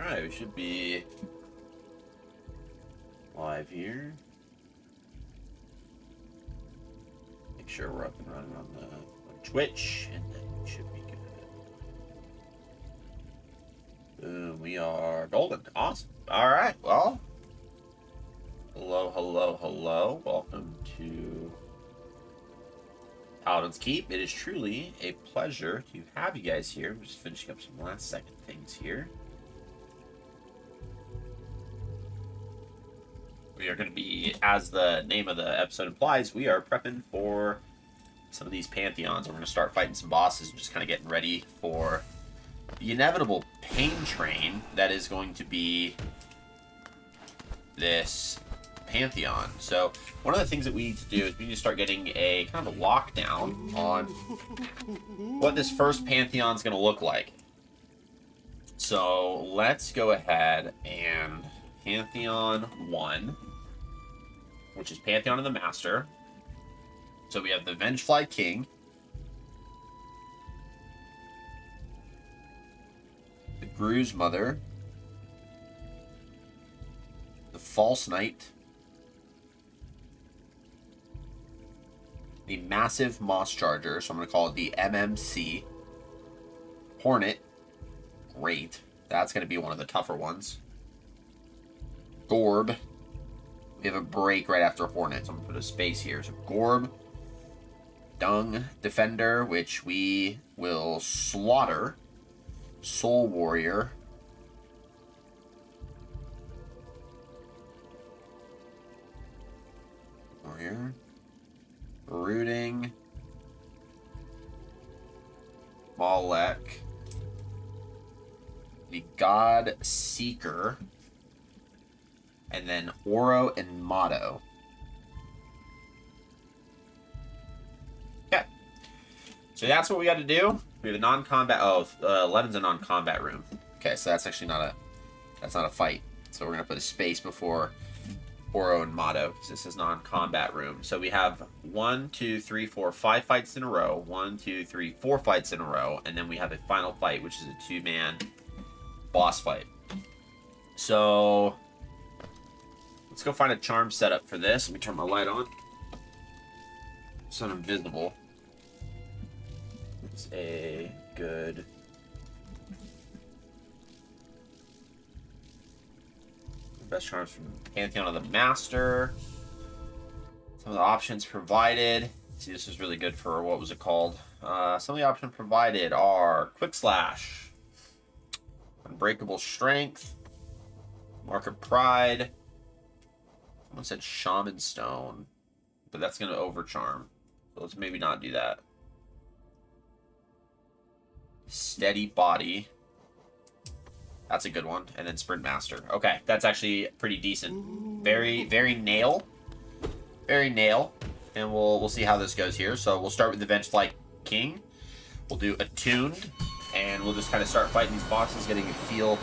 Alright, we should be live here. Make sure we're up and running on Twitch, and then we should be good. Boom, we are golden. Awesome. Alright, well. Hello, hello, hello. Welcome to Paladin's Keep. It is truly a pleasure to have you guys here. We're just finishing up some last second things here. We are going to be, as the name of the episode implies, we are prepping for some of these Pantheons. We're going to start fighting some bosses and just kind of getting ready for the inevitable pain train that is going to be this Pantheon. So one of the things that we need to do is we need to start getting a kind of a lockdown on what this first Pantheon is going to look like. So let's go ahead and Pantheon 1, which is Pantheon of the Master. So we have the Vengefly King, the Bruise Mother, the False Knight, the Massive Moss Charger, so I'm going to call it the MMC, Hornet, great, that's going to be one of the tougher ones. Gorb. We have a break right after Hornet, so I'm going to put a space here. So Gorb, Dung Defender, which we will slaughter. Soul Warrior. Warrior. Brooding. Malek. The God Seeker. And then Oro and Motto. Okay. So that's what we got to do. We have a non-combat. Oh, 11's a non-combat room. Okay, so that's actually not a fight. So we're gonna put a space before Oro and Motto because this is non-combat room. So we have 1, 2, 3, 4, 5 fights in a row. 1, 2, 3, 4 fights in a row, and then we have a final fight, which is a 2-man boss fight. So let's go find a charm setup for this. Let me turn my light on. It's not invisible. It's a good... Best charms from Pantheon of the Master. Some of the options provided. See, this is really good for, what was it called? Some of the options provided are Quick Slash, Unbreakable Strength, Mark of Pride. Someone said Shaman Stone, but that's going to overcharm. So let's maybe not do that. Steady Body. That's a good one. And then Sprint Master. Okay, that's actually pretty decent. Very, very nail. Very nail. And we'll see how this goes here. So we'll start with the Vengefly King. We'll do Attuned. And we'll just kind of start fighting these bosses, getting a feel.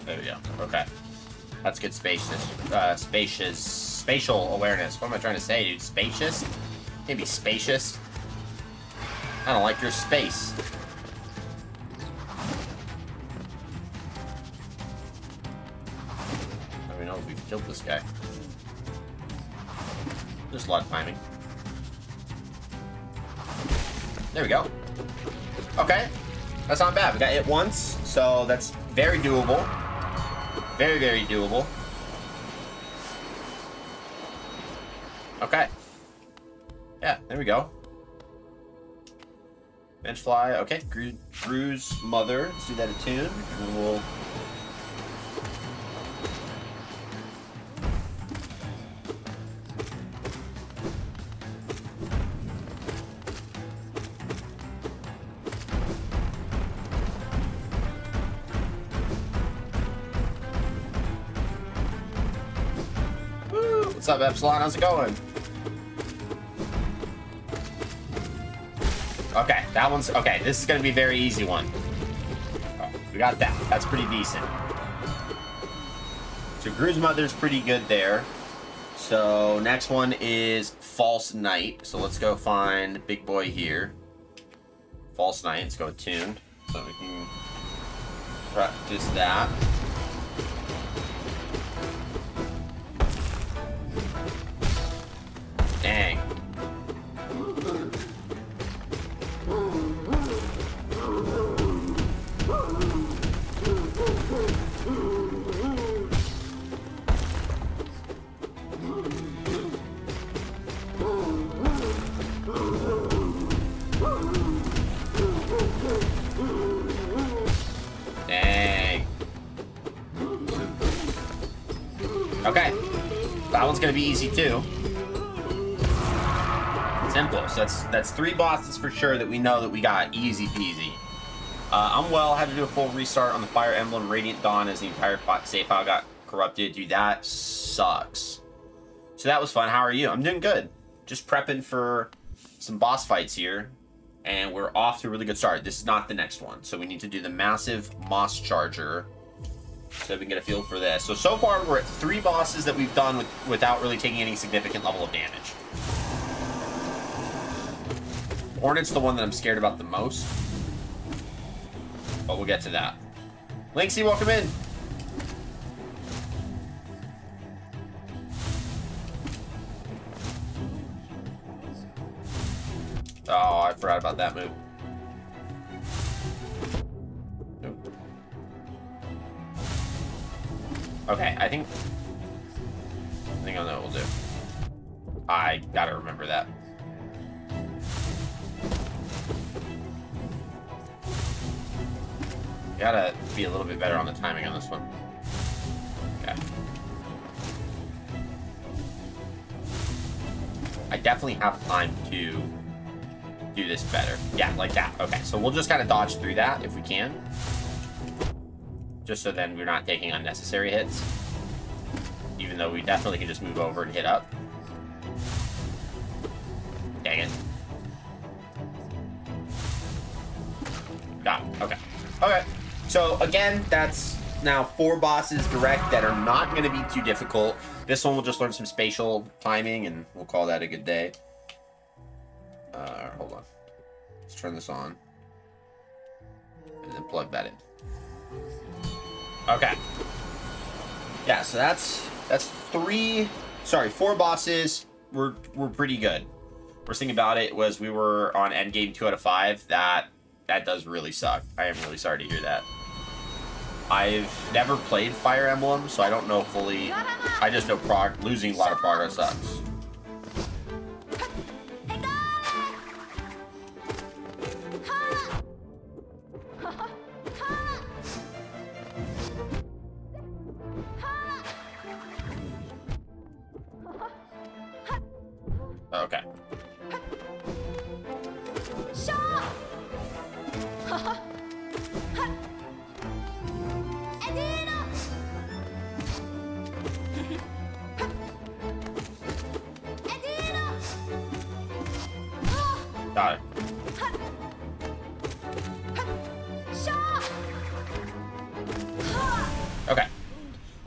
There we go. Okay. That's good spatial awareness. What am I trying to say, dude? Spacious? Maybe spacious. I don't like your space. I don't even know if we've killed this guy. There's a lot of timing. There we go. Okay. That's not bad. We got hit once, so that's very doable. Very, very doable. Okay. Yeah, there we go. Vengefly. Okay, Bruise Mother. Let's do that attune. And then we'll What's up, Epsilon? How's it going? Okay, that one's... Okay, this is going to be a very easy one. Oh, we got that. That's pretty decent. So Gru's Mother's pretty good there. So next one is False Knight. So let's go find Big Boy here. False Knight. Let's go tuned. So we can practice that. Dang. Dang. Okay. That one's gonna be easy too. Simple. So that's 3 bosses for sure that we know that we got easy peasy. I'm well. Had to do a full restart on the Fire Emblem Radiant Dawn as the entire save file got corrupted. Dude, that sucks. So that was fun. How are you? I'm doing good. Just prepping for some boss fights here. And we're off to a really good start. This is not the next one. So we need to do the massive Moss Charger so we can get a feel for this. So far we're at 3 bosses that we've done without really taking any significant level of damage. Hornet's the one that I'm scared about the most. But we'll get to that. Linksy, welcome in. Oh, I forgot about that move. Nope. Okay, I think I know what we'll do. I gotta remember that. Gotta be a little bit better on the timing on this one. Okay. I definitely have time to do this better. Yeah, like that. Okay, so we'll just kind of dodge through that if we can. Just so then we're not taking unnecessary hits. Even though we definitely can just move over and hit up. Dang it. Got it. Okay. Okay. So again, that's now 4 bosses direct that are not going to be too difficult. This one we'll just learn some spatial timing and we'll call that a good day. Hold on. Let's turn this on. And then plug that in. Okay. Yeah, so that's 4 bosses. We're pretty good. Worst thing about it was we were on endgame 2 out of 5. That does really suck. I am really sorry to hear that. I've never played Fire Emblem, so I don't know fully. I just know losing a lot of progress sucks. Okay. Got it. Okay.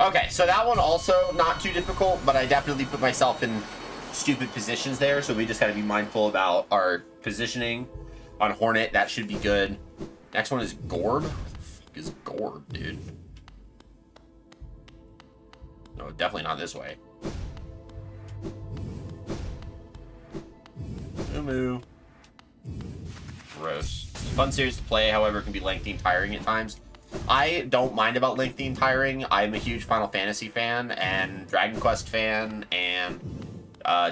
Okay, so that one also not too difficult, but I definitely put myself in stupid positions there, so we just gotta be mindful about our positioning. On Hornet, that should be good. Next one is Gorb. What the fuck is Gorb, dude? No, definitely not this way. Moo. Gross. Fun series to play, however, it can be lengthy and tiring at times. I don't mind about lengthy and tiring. I'm a huge Final Fantasy fan and Dragon Quest fan and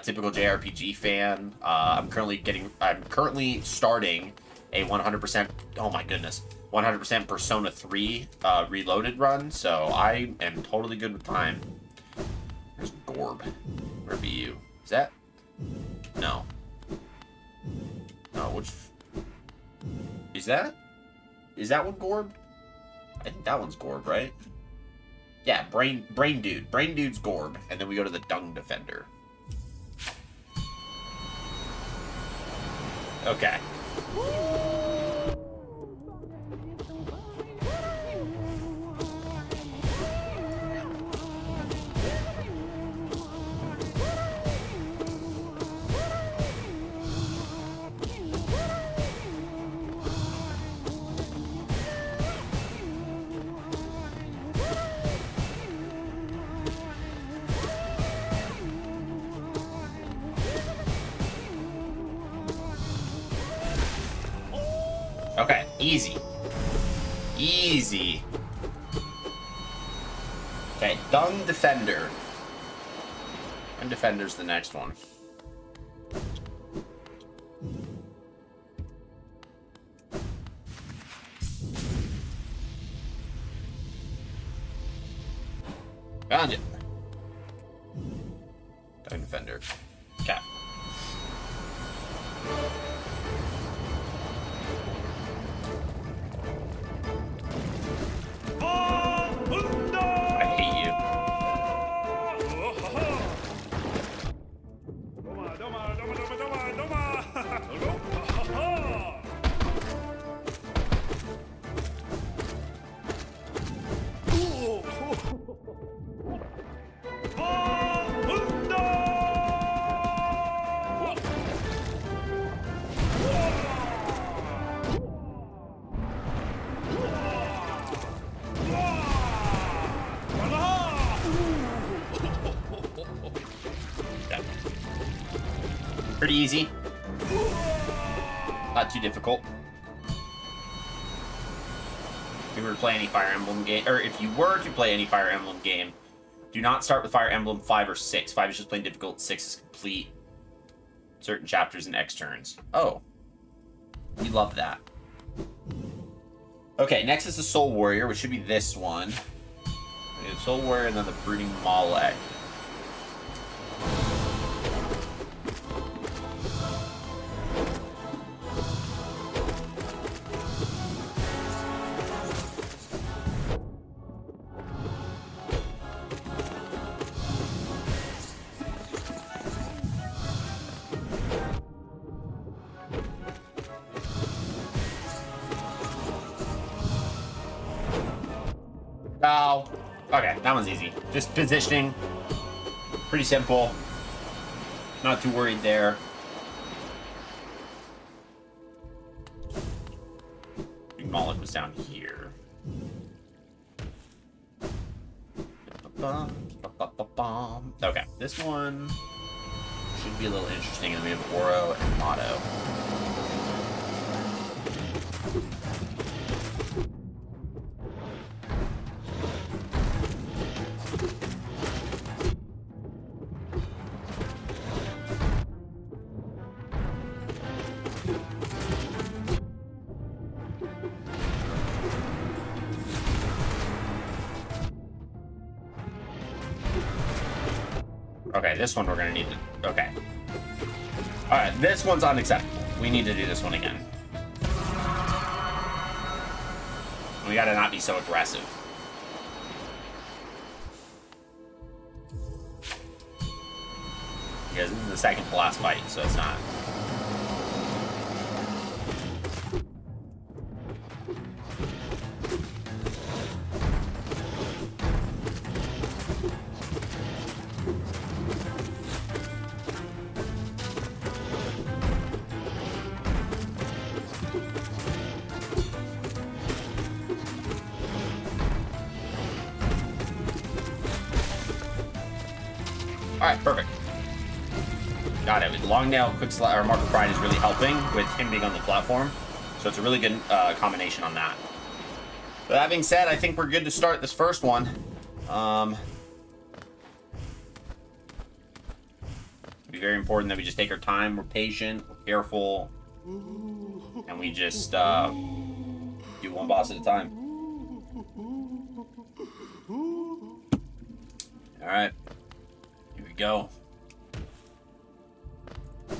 typical JRPG fan. I'm currently starting a 100%. Oh my goodness, 100% Persona 3 Reloaded run. So I am totally good with time. There's Gorb. Where be you? Is that? No. No, which... Is that one Gorb? I think that one's Gorb, right? Yeah, brain dude. Brain dude's Gorb, and then we go to the dung defender. Okay. Okay, easy. Easy. Okay, Dung Defender. And Defender's the next one. Found it. Dung Defender. Okay. Pretty easy. Not too difficult. If you were to play any Fire Emblem game, or if you were to play any Fire Emblem game, do not start with Fire Emblem 5 or 6. 5 is just plain difficult. 6 is complete. Certain chapters and X turns. Oh. We love that. Okay, next is the Soul Warrior, which should be this one. We have Soul Warrior and then the Brooding Malek. Oh, okay, that one's easy. Just positioning. Pretty simple. Not too worried there. Moloch was down here. Okay, this one should be a little interesting. And we have Oro and Motto. Okay, this one we're gonna need to... Okay. Alright, this one's unacceptable. We need to do this one again. We gotta not be so aggressive. Because this is the second to last fight, so it's not... Alright, perfect. Got it. Long nail, quick slide, or Mark of Pride is really helping with him being on the platform. So it's a really good combination on that. But that being said, I think we're good to start this first one. It'd be very important that we just take our time, we're patient, we're careful, and we just do one boss at a time. Alright. Here we go. Here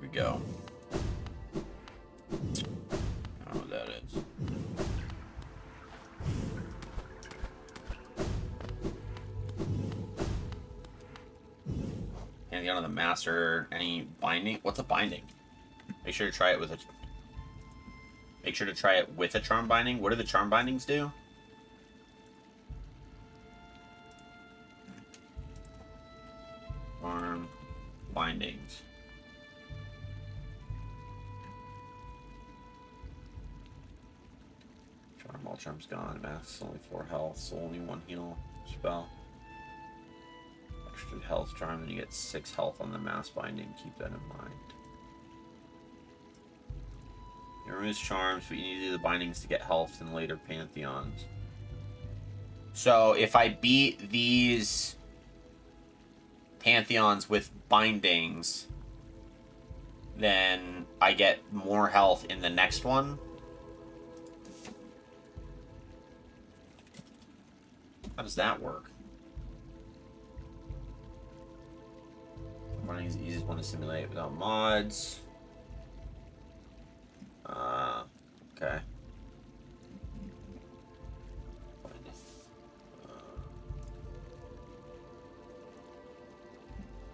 we go. I don't know what that is. Pantheon of the Master. Any binding? What's a binding? Make sure to try it with a... Make sure to try it with a charm binding. What do the charm bindings do? Charm bindings. Charm, all charms gone. Max only 4 health, so only 1 heal spell. Extra health charm, and you get 6 health on the mass binding. Keep that in mind. It removes charms, but you need to do the bindings to get health in later pantheons. So if I beat these pantheons with bindings, then I get more health in the next one. How does that work? Binding is the easiest one to simulate without mods. Okay.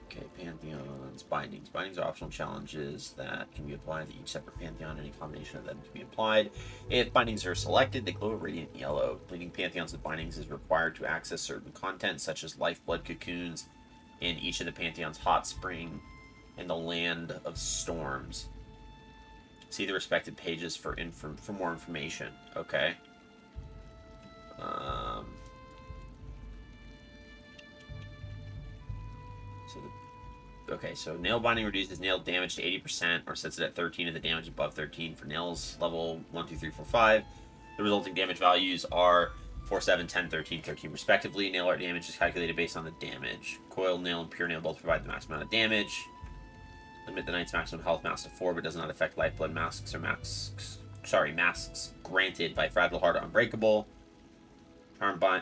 Okay, pantheons, bindings. Bindings are optional challenges that can be applied to each separate pantheon. Any combination of them can be applied. If bindings are selected, they glow a radiant yellow. Completing pantheons with bindings is required to access certain content, such as lifeblood cocoons in each of the pantheon's hot spring and the land of storms. See the respective pages for more information. Okay. So nail binding reduces nail damage to 80% or sets it at 13 of the damage above 13 for nails level 1, 2, 3, 4, 5. The resulting damage values are 4, 7, 10, 13, 13 respectively. Nail art damage is calculated based on the damage. Coiled nail and pure nail both provide the maximum amount of damage. Limit the knight's maximum health mass to 4, but does not affect lifeblood masks or masks granted by Fragile Heart or Unbreakable.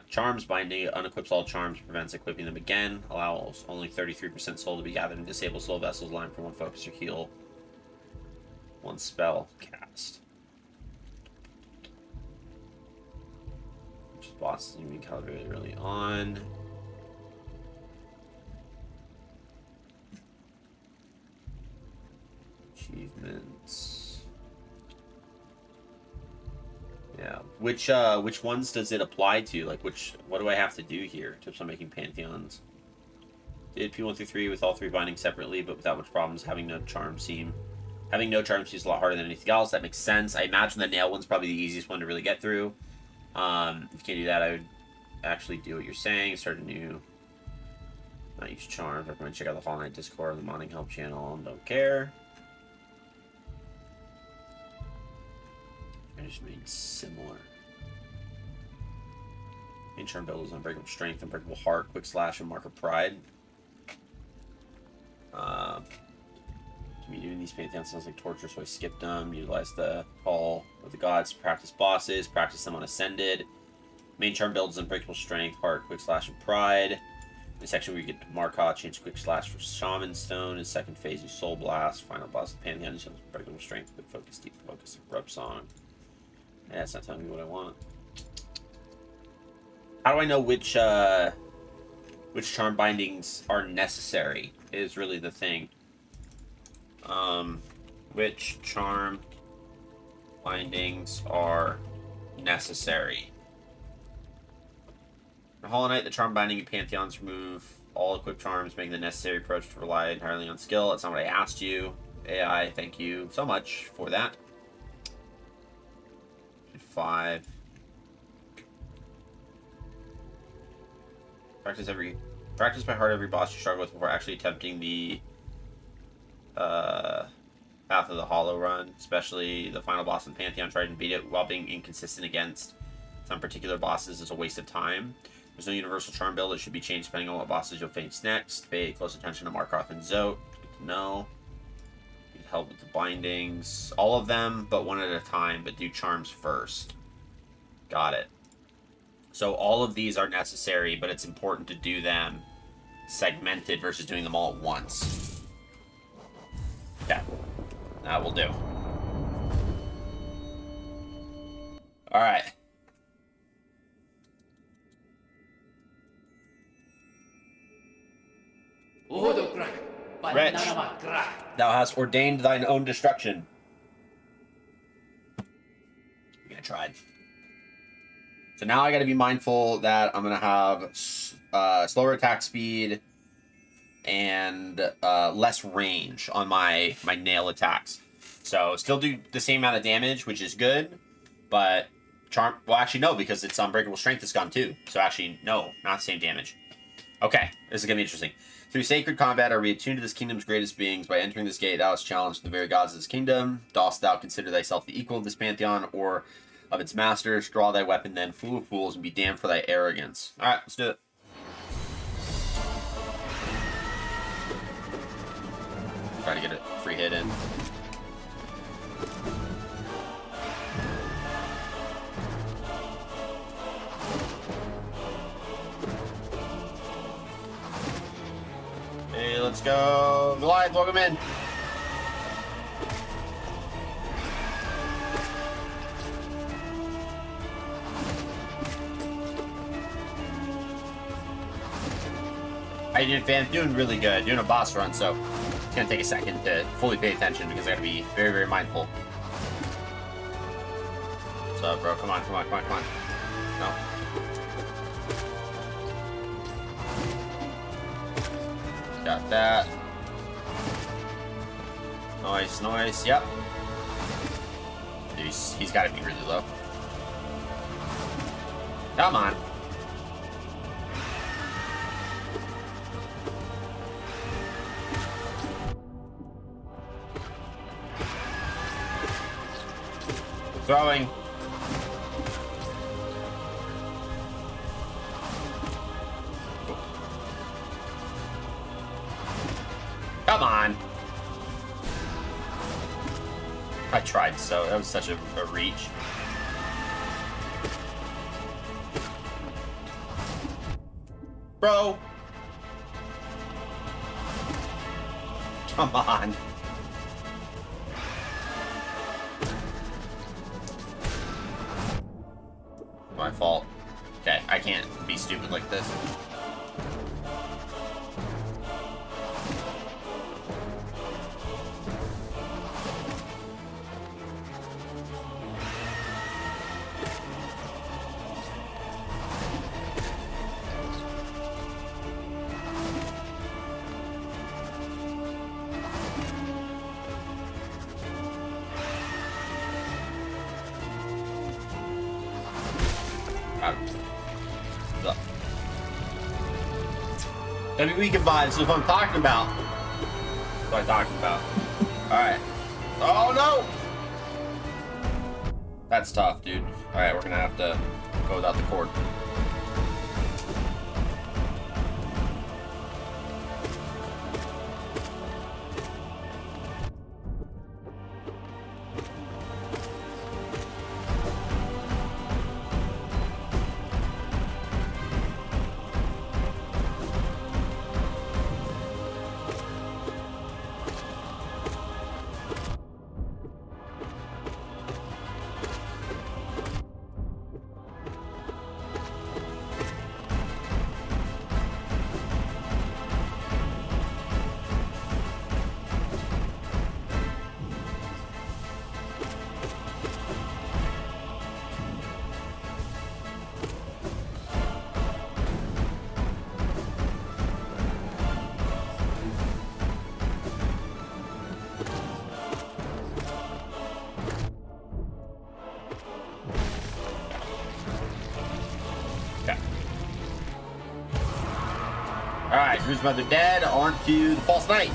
Charms binding unequips all charms, prevents equipping them again. Allows only 33% soul to be gathered and disable soul vessels line for 1 focus or heal. 1 spell cast. Which bosses you can calibrate early on. Achievements. Yeah. Which ones does it apply to? Like, what do I have to do here? Tips on making pantheons. Did P1 through 3 with all 3 bindings separately, but without much problems. Having no charm seems a lot harder than anything else. That makes sense. I imagine the nail one's probably the easiest one to really get through. If you can't do that, I would actually do what you're saying. Start a new. Not use charms. Recommend check out the Hollow Knight Discord, the modding help channel. Don't care. I just made similar. Main charm build is Unbreakable Strength, Unbreakable Heart, Quick Slash, and Mark of Pride. To me, doing these pantheons sounds like torture, so I skipped them. Utilize the Hall of the Gods to practice bosses, practice them on Ascended. Main charm build is Unbreakable Strength, Heart, Quick Slash, and Pride. The section where you get Markot, change Quick Slash for Shaman Stone. In second phase, use Soul Blast. Final boss of Pantheon, use Unbreakable Strength, Quick Focus, Deep Focus, and Rub Song. Yeah, that's not telling me what I want. How do I know which charm bindings are necessary is really the thing. Which charm bindings are necessary? For Hollow Knight, the charm binding and pantheons remove all equipped charms, making the necessary approach to rely entirely on skill. That's not what I asked you. AI, thank you so much for that. 5. Practice by heart every boss you struggle with before actually attempting the Path of the Hollow run, especially the final boss in Pantheon. Try and beat it while being inconsistent against some particular bosses is a waste of time. There's no universal charm build. It should be changed depending on what bosses you'll face next. Pay close attention to Markarth and Zote. Good to know. Need help with the bindings. All of them, but one at a time, but do charms first. Got it. So all of these are necessary, but it's important to do them segmented versus doing them all at once. Okay. That will do. Alright. Order crack. Wretch, thou hast ordained thine own destruction. I tried. So now I got to be mindful that I'm going to have slower attack speed and less range on my nail attacks. So still do the same amount of damage, which is good, but charm. Well, actually no, because its unbreakable strength is gone too. So actually no, not the same damage. Okay, this is gonna be interesting. Through sacred combat are we attuned to this kingdom's greatest beings. By entering this gate, thou hast challenged the very gods of this kingdom. Dost thou consider thyself the equal of this pantheon, or of its masters? Draw thy weapon then, fool of fools, and be damned for thy arrogance. Alright, let's do it. Try to get a free hit in. Hey, let's go. Goliath, welcome in. How you doing, fam? Doing really good. Doing a boss run, so it's gonna take a second to fully pay attention because I gotta be very, very mindful. What's up, bro? Come on, come on, come on, come on. No. Got that. Nice, nice. Yep. Dude, he's got to be really low. Come on. Throwing. Come on. I tried so. That was such a reach. Bro. Come on. My fault. Okay, I can't be stupid like this. Every weekend vibes is what I'm talking about. That's what I'm talking about. Alright. Oh no! That's tough, dude. Alright, we're gonna have to go without the cord. Alright, Drew's Mother dead. On to the False Knight.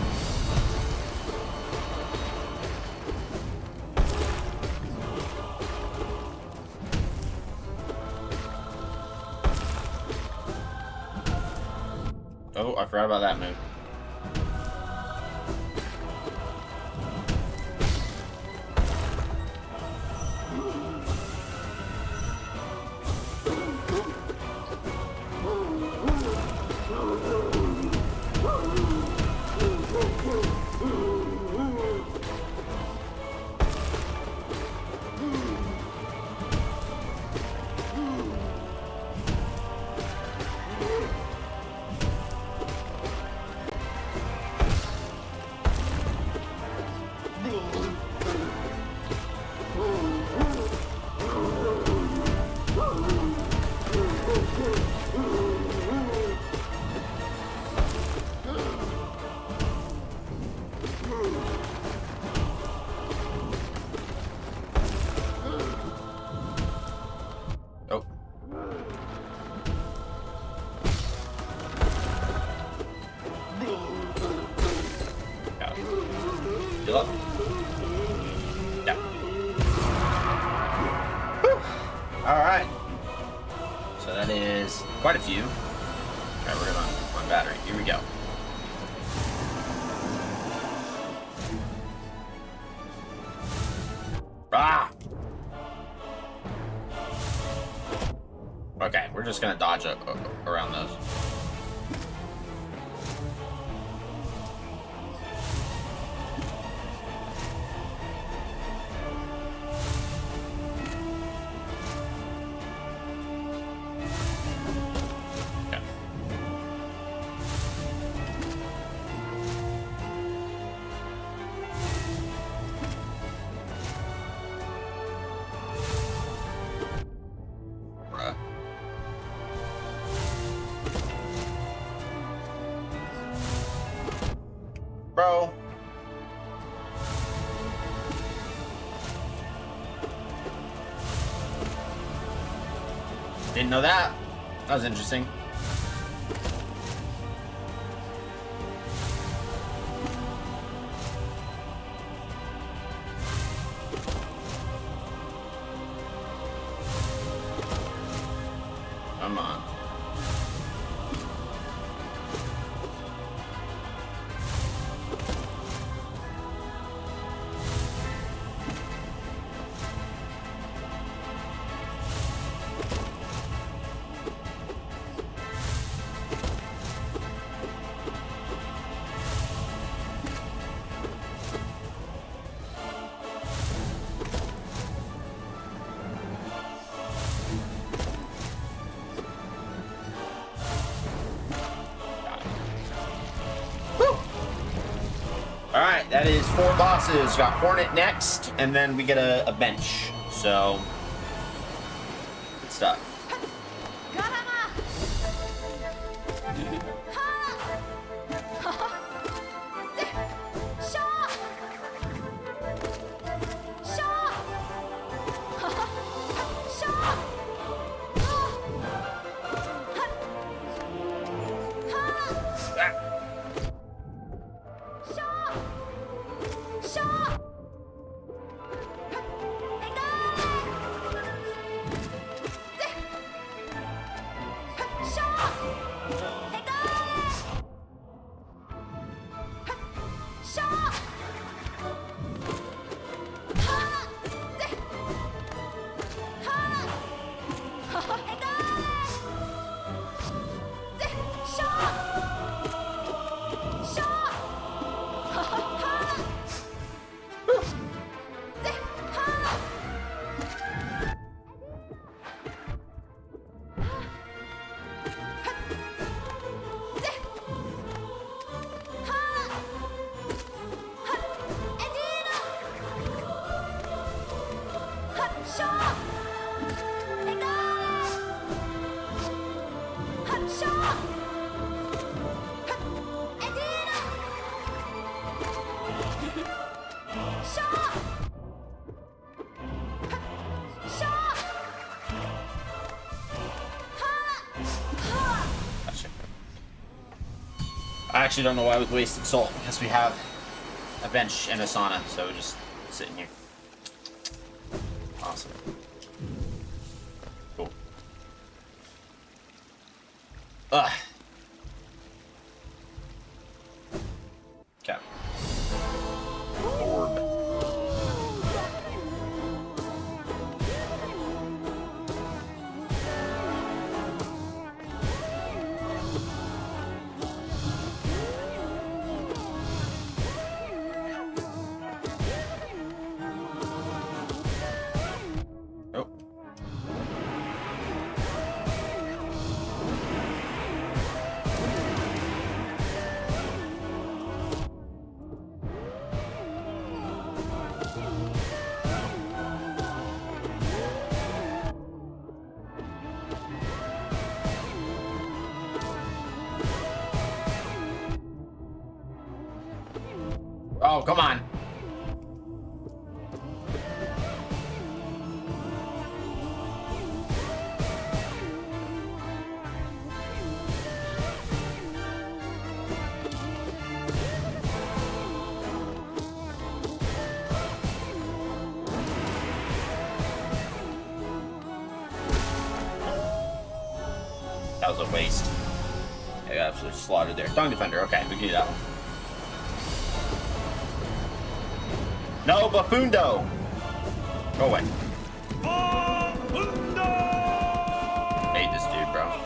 Oh, I forgot about that move. Heal up. Yeah. Whew. All right. So that is quite a few. All right, we're gonna on battery. Here we go. Ah! Okay, we're just gonna dodge around those. Bro. Didn't know that. That was interesting. Come on. Alright, that is 4 bosses. Got Hornet next, and then we get a bench. So, good stuff. I actually don't know why we wasted salt, because we have a bench and a sauna, so we're just sitting here. Awesome. Cool. Ugh. Okay. Orb. Oh, come on. That was a waste. I got absolutely slaughtered there. Dung Defender. Okay, we can do that one. No, Buffundo! Go away. Hate this dude, bro.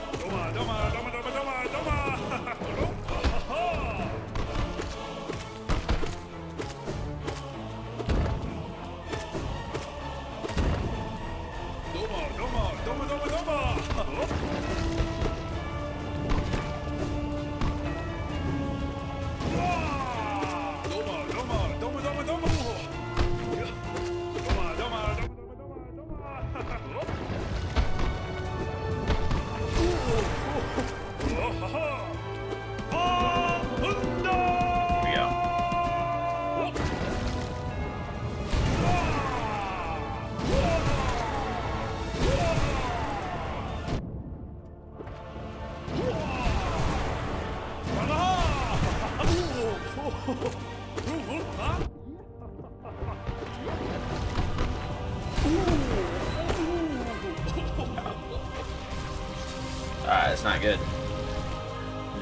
Alright, that's not good.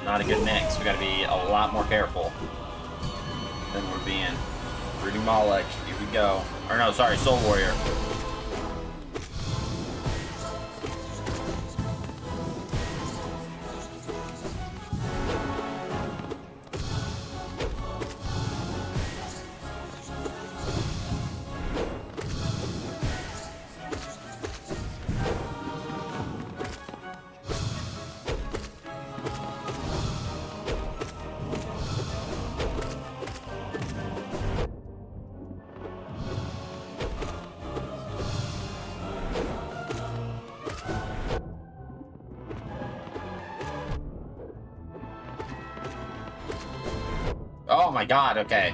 Not a good mix. We gotta be a lot more careful than we're being. Brooding Moloch, here we go. Or no, sorry, Soul Warrior. Oh my god, okay.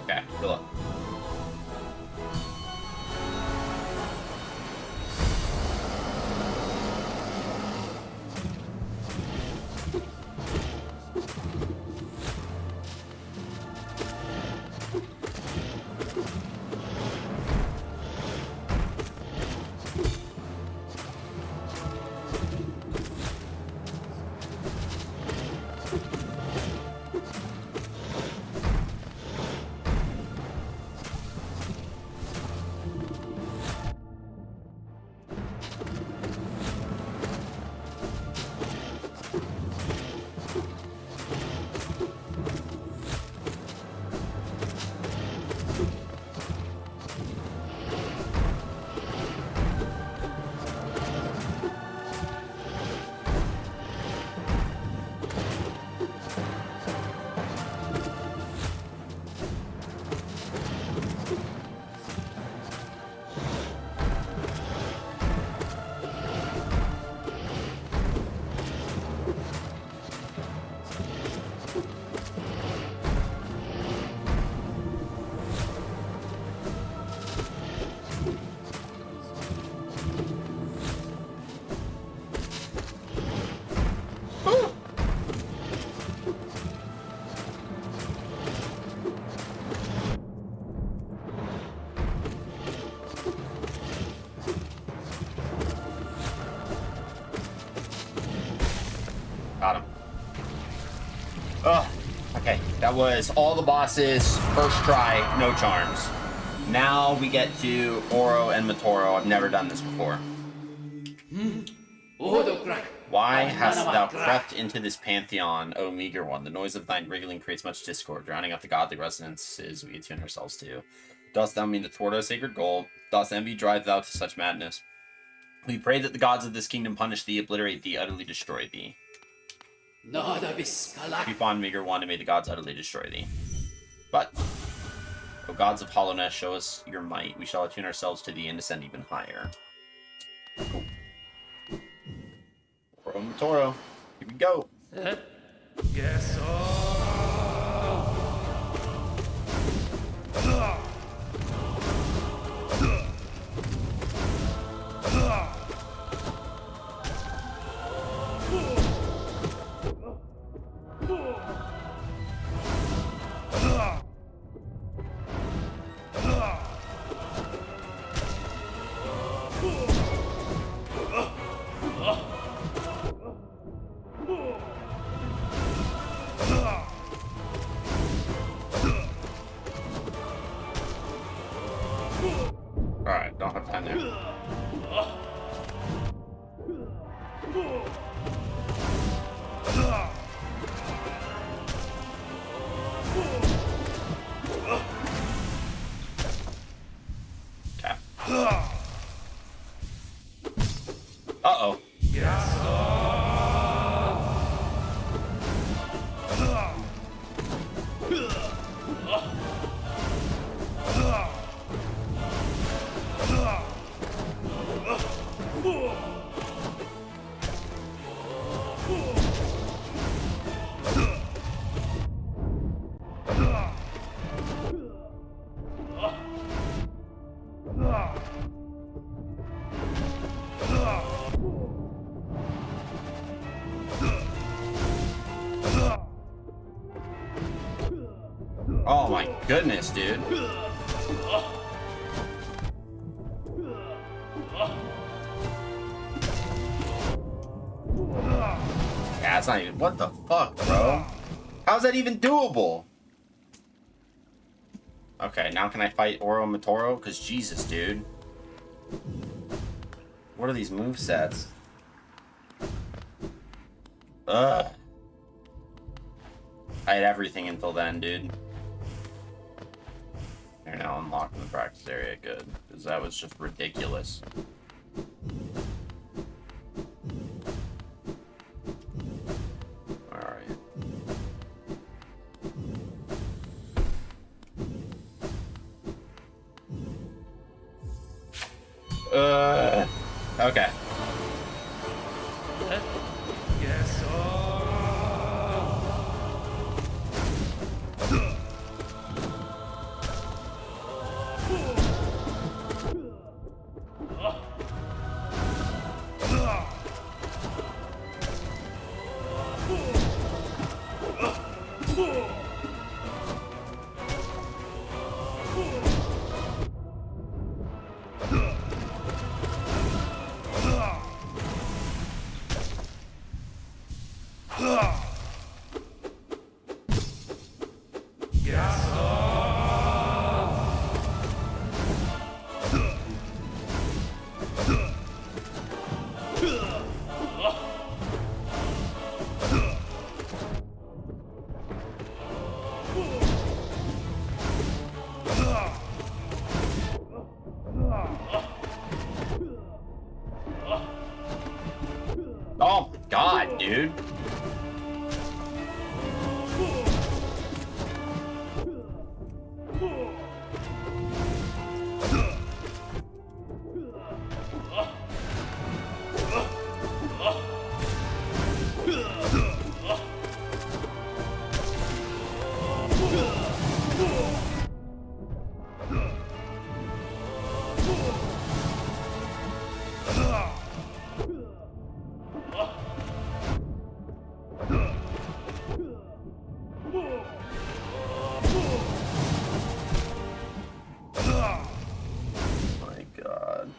Okay, good luck. Got him. Ugh. Okay, that was all the bosses, first try, no charms. Now we get to Oro and Matoro. I've never done this before. Why hast thou crept into this Pantheon, O meager one? The noise of thine wriggling creates much discord, drowning out the godly resonances we attune ourselves to. Dost thou mean to thwart our sacred goal? Dost envy drive thou to such madness? We pray that the gods of this kingdom punish thee, obliterate thee, utterly destroy thee. Keep on, meager one, and may the gods utterly destroy thee. But, O gods of hollowness, show us your might. We shall attune ourselves to thee and descend even higher. Oro and Matoro, here we go. Yes. Alright, don't have time there. Okay. Uh-oh. Oh my goodness, dude. Yeah, it's not even. What the fuck, bro? How's that even doable? Okay, now can I fight Oro Matoro? Because Jesus, dude. What are these movesets? Ugh. I had everything until then, dude. They're now unlocked in the practice area. Good. Because that was just ridiculous. Alright. Okay. Yes, Oh my god, dude. My god.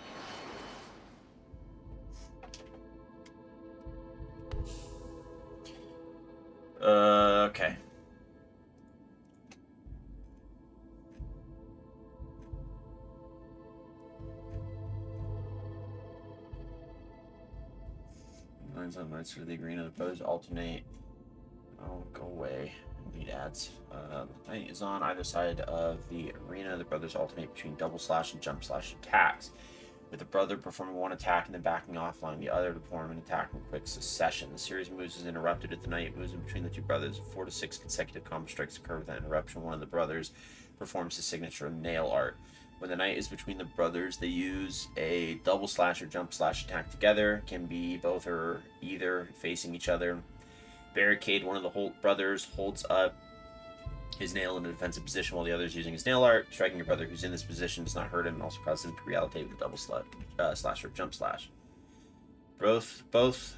Okay. Lines on lights for the arena. The brothers alternate. Oh, go away. Lead ads. Knight is on either side of the arena. The brothers alternate between double slash and jump slash attacks, with the brother performing one attack and then backing off, allowing the other to perform an attack in quick succession. The series of moves is interrupted if the knight moves in between the two brothers. 4 to 6 consecutive combo strikes occur without interruption. One of the brothers performs his signature nail art. When the knight is between the brothers, they use a double slash or jump slash attack together. Can be both or either facing each other. Barricade. One of the brothers holds up his nail in a defensive position while the other is using his nail art. Striking your brother who's in this position does not hurt him and also causes him to reallocate with a double slash or jump slash. Both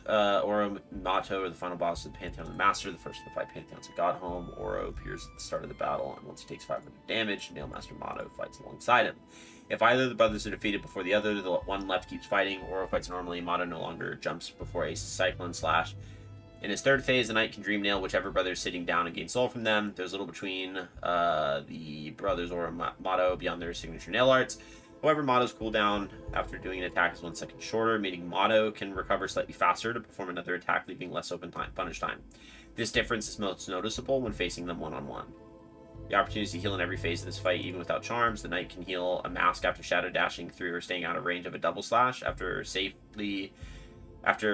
Oro and Mato are the final boss of the Pantheon and the Master. The first of the 5 Pantheons of Godhome. Oro appears at the start of the battle, and once he takes 500 damage, Nail Master Mato fights alongside him. If either of the brothers are defeated before the other, the one left keeps fighting. Oro fights normally. Mato no longer jumps before a Cyclone Slash. In his third phase, the knight can dream nail whichever brother is sitting down and gain soul from them. There's little between the brothers Oro and Mato beyond their signature nail arts. However, Mato's cooldown after doing an attack is 1 second shorter, meaning Mato can recover slightly faster to perform another attack, leaving less open punish time. This difference is most noticeable when facing them one-on-one. The opportunity to heal in every phase of this fight, even without charms. The knight can heal a mask after shadow dashing through or staying out of range of a double slash, after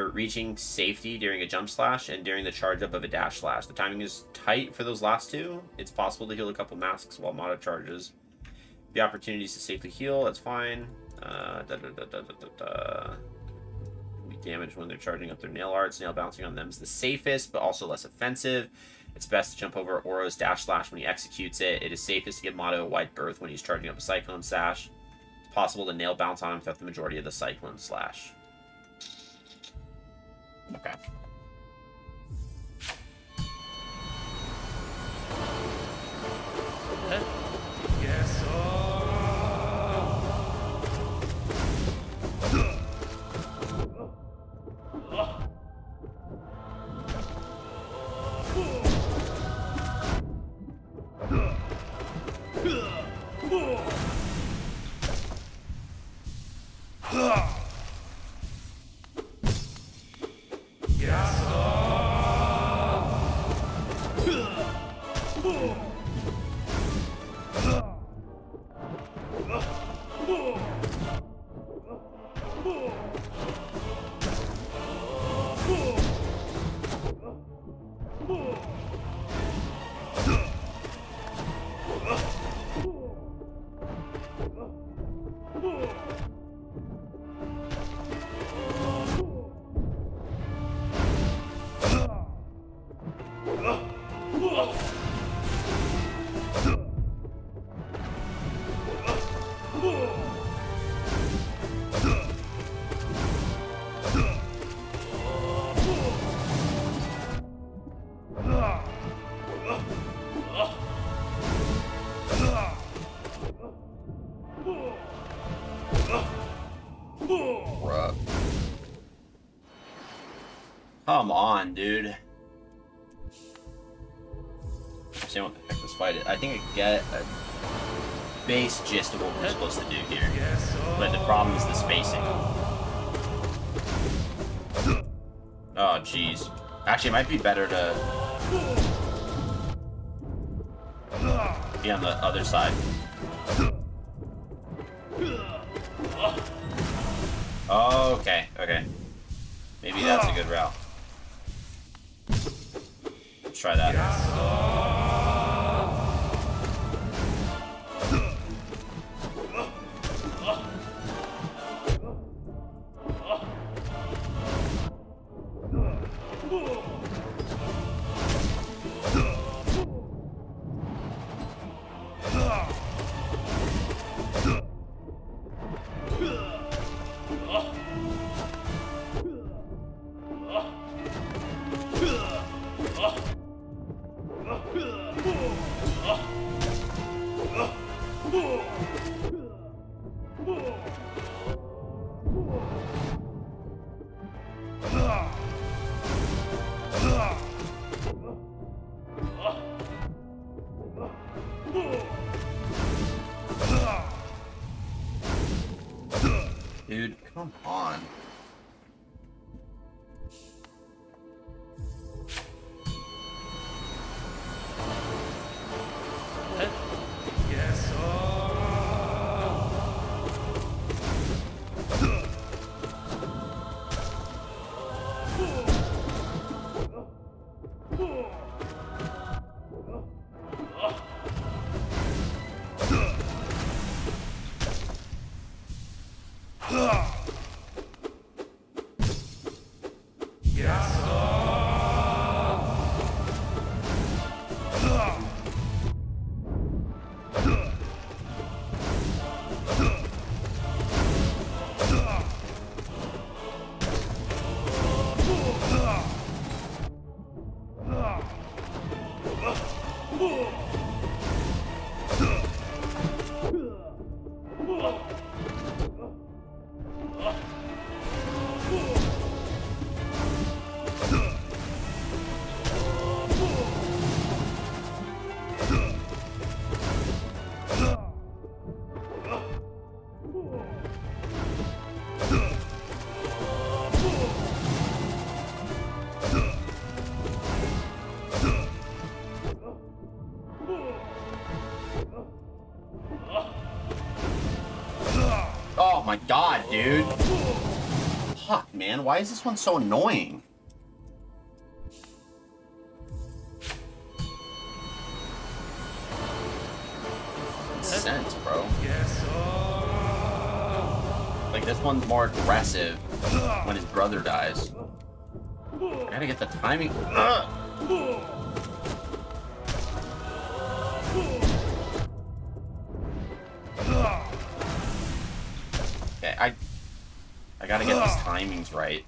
reaching safety during a jump slash, and during the charge up of a dash slash. The timing is tight for those last two. It's possible to heal a couple masks while Mato charges. The opportunities to safely heal, that's fine. Be damaged when they're charging up their nail arts. Nail bouncing on them is the safest, but also less offensive. It's best to jump over Oro's dash slash when he executes it. It is safest to give Mato a wide berth when he's charging up a Cyclone Slash. It's possible to nail bounce on him throughout the majority of the Cyclone Slash. Okay. Yes, Come on, dude. Understand what the heck this fight is. I think I get a base gist of what we're supposed to do here. But the problem is the spacing. Oh, jeez. Actually, it might be better to be on the other side. Okay, okay. Maybe that's a good route. Let's try that. Dude, come on. dude. Fuck, man. Why is this one so annoying? Sense, bro. Like, this one's more aggressive when his brother dies. I gotta get the timing. Okay, I gotta get these timings right.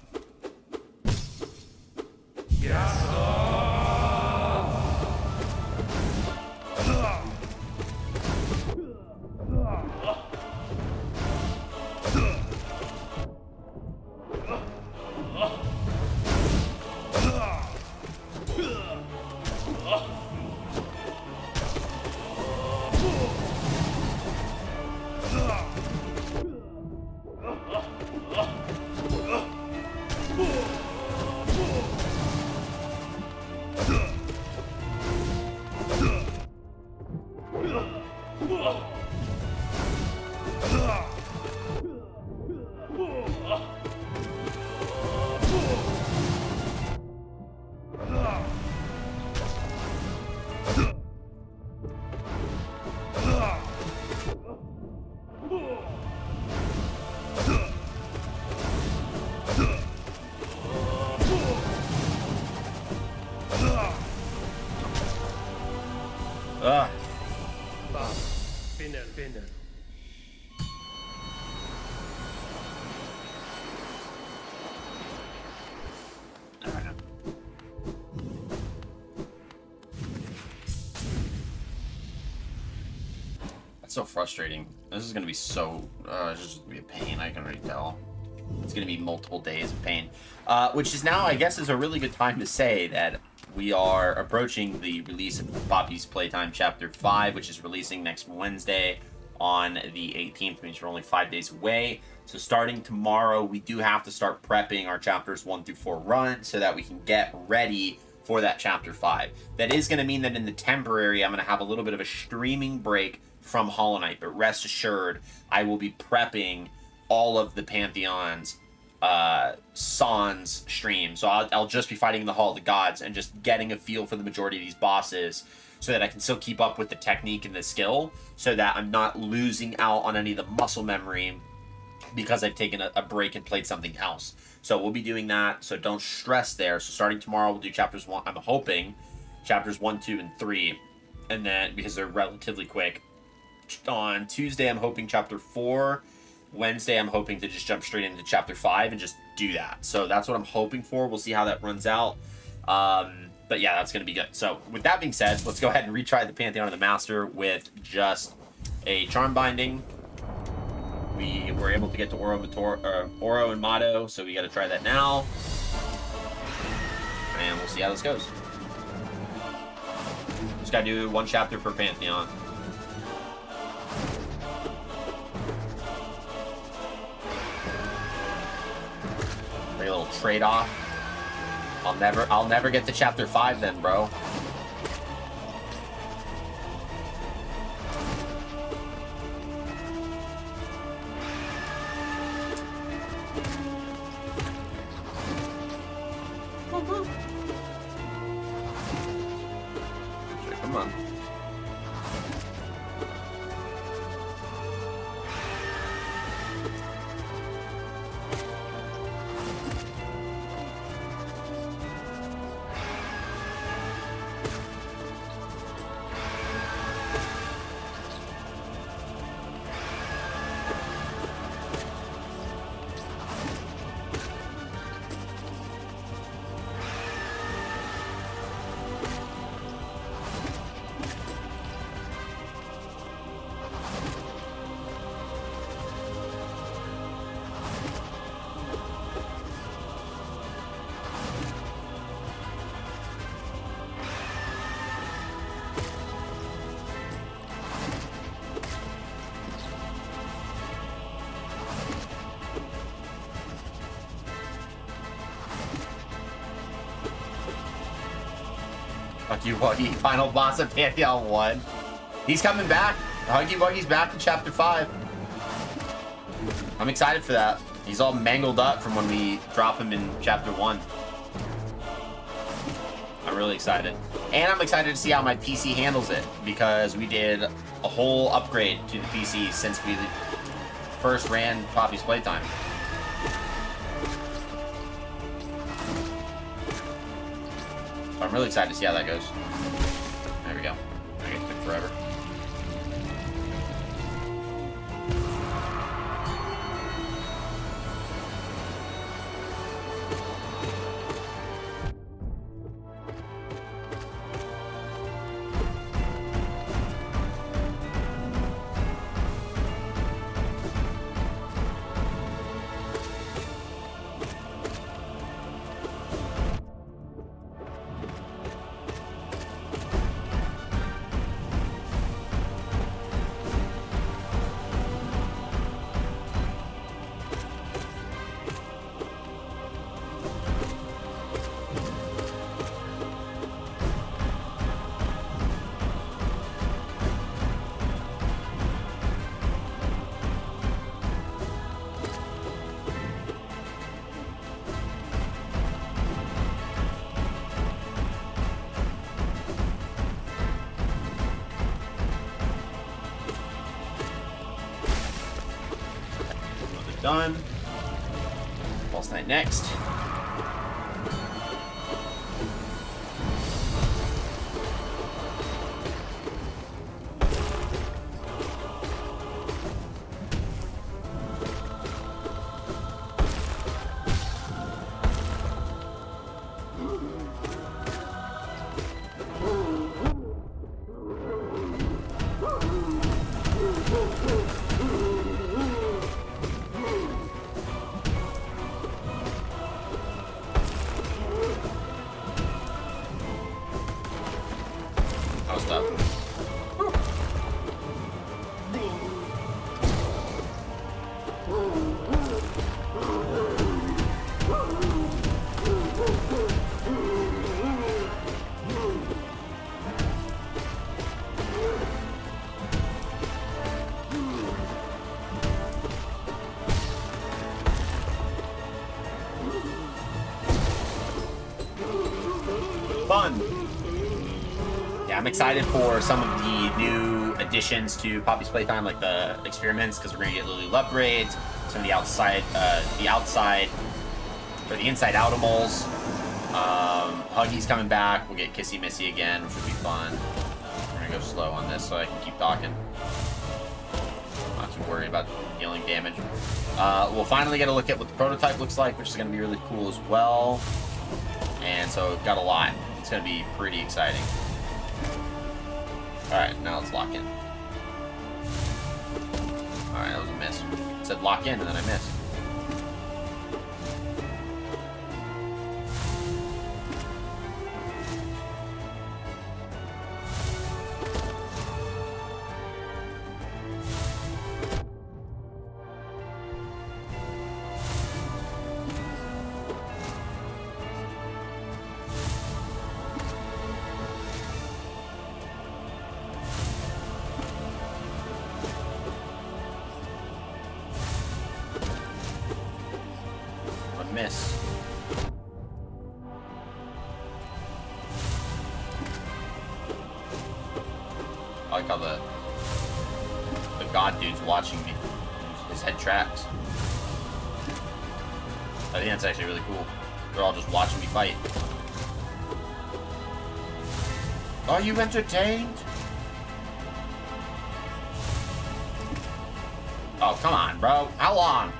Binner. That's so frustrating. This is gonna be so. It's just gonna be a pain. I can already tell. It's gonna be multiple days of pain, which is now, I guess, is a really good time to say that we are approaching the release of Poppy's Playtime Chapter 5, which is releasing next Wednesday on the 18th, means we're only 5 days away. So starting tomorrow, we do have to start prepping our chapters 1 through 4 run so that we can get ready for that Chapter 5. That is going to mean that in the temporary, I'm going to have a little bit of a streaming break from Hollow Knight, but rest assured, I will be prepping all of the Pantheon's Sans stream. So I'll just be fighting in the Hall of the Gods and just getting a feel for the majority of these bosses so that I can still keep up with the technique and the skill so that I'm not losing out on any of the muscle memory because I've taken a break and played something else. So we'll be doing that, so don't stress there. So starting tomorrow, we'll do chapters 1, I'm hoping, chapters 1, 2, and 3, and then, because they're relatively quick. On Tuesday, I'm hoping chapter 4. Wednesday, I'm hoping to just jump straight into chapter 5 and just do that. So that's what I'm hoping for. We'll see how that runs out. But yeah, that's going to be good. So with that being said, let's go ahead and retry the Pantheon of the Master with just a Charm Binding. We were able to get to Oro and Motto, so we got to try that now. And we'll see how this goes. Just got to do 1 chapter per Pantheon. A little trade-off. I'll never get to chapter 5 then, bro. Sure, come on. Huggy Wuggy, final boss of Pantheon 1. He's coming back. Huggy Wuggy's back in chapter 5. I'm excited for that. He's all mangled up from when we drop him in chapter 1. I'm really excited. And I'm excited to see how my PC handles it, because we did a whole upgrade to the PC since we first ran Poppy's Playtime. So I'm really excited to see how that goes. There we go. I get to took forever. Done. Boss Knight next. Fun. Yeah, I'm excited for some of the new additions to Poppy's Playtime, like the experiments, because we're gonna get Lily upgrades, some of the outside, or the inside outimals. Huggy's coming back. We'll get Kissy Missy again, which will be fun. We're gonna go slow on this so I can keep talking. Not too worried about dealing damage. We'll finally get a look at what the prototype looks like, which is gonna be really cool as well. And so we've got a lot. It's going to be pretty exciting. Alright, now let's lock in. Alright, that was a miss. It said lock in, and then I missed. Miss. I like how the god dude's watching me. His head tracks. I think that's actually really cool. They're all just watching me fight. Are you entertained? Oh, come on, bro. How long?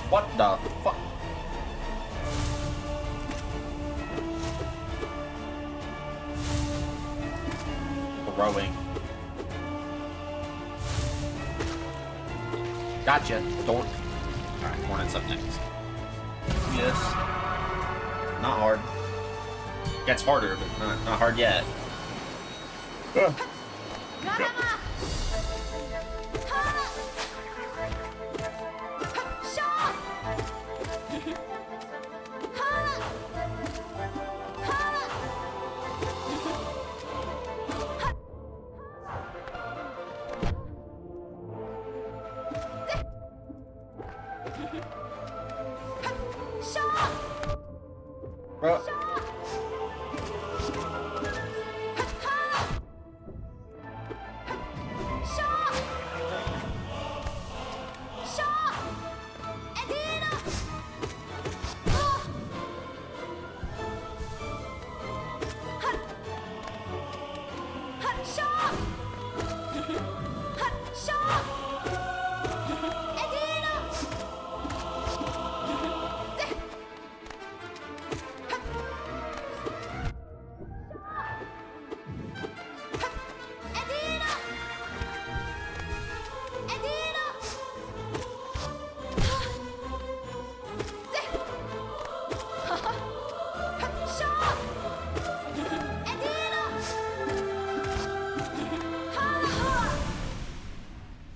What the fuck? Throwing. Gotcha, dork. Alright, Hornet's up next. Yes. Not hard. Gets harder, but not hard yet. Ugh. Bro.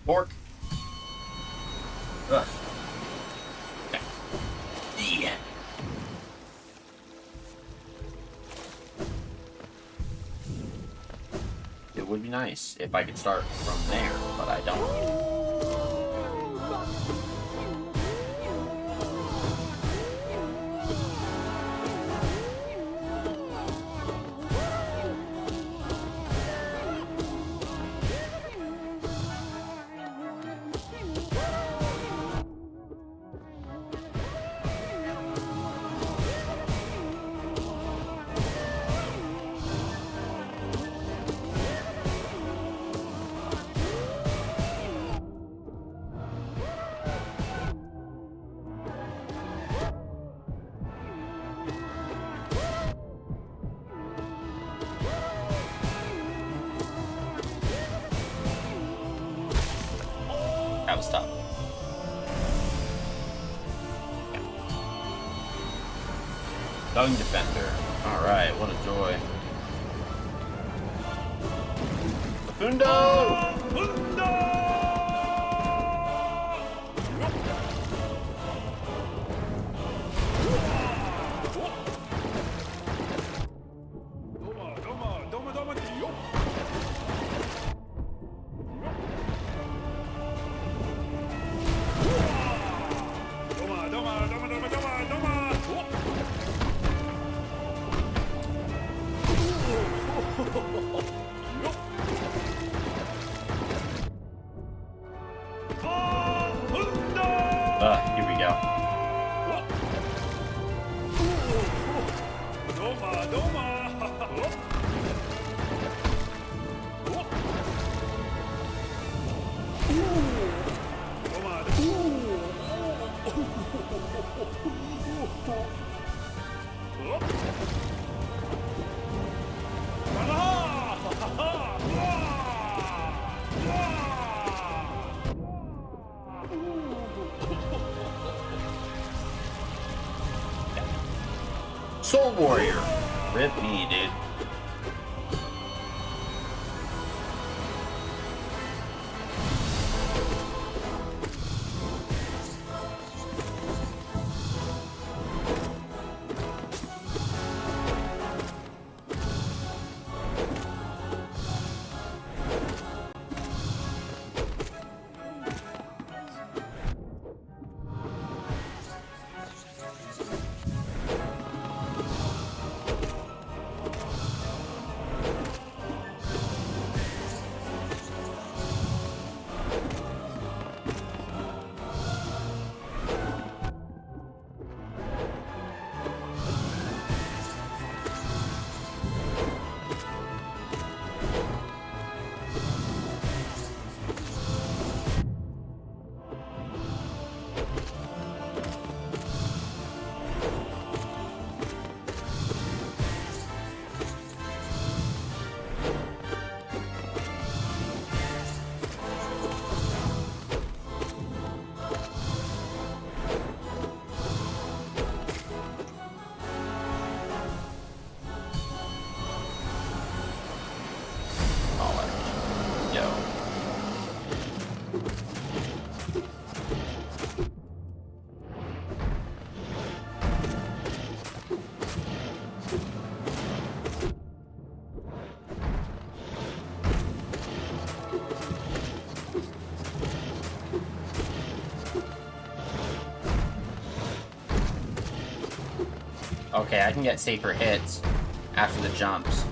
Pork. Ugh. Okay. Yeah. It would be nice if I could start from there, but I don't. That was tough. Dung Defender. Alright, what a joy. Fundo! Here we go. Soul Warrior. Rip me, dude. Okay, I can get safer hits after the jumps.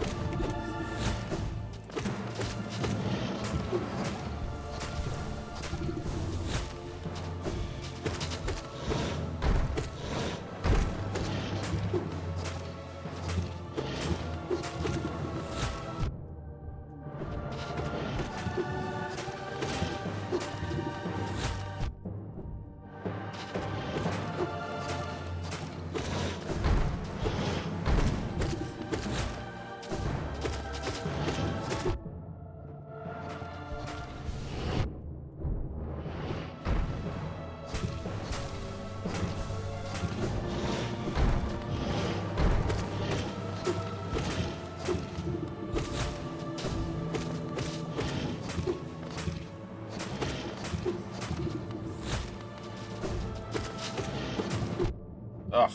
Ugh.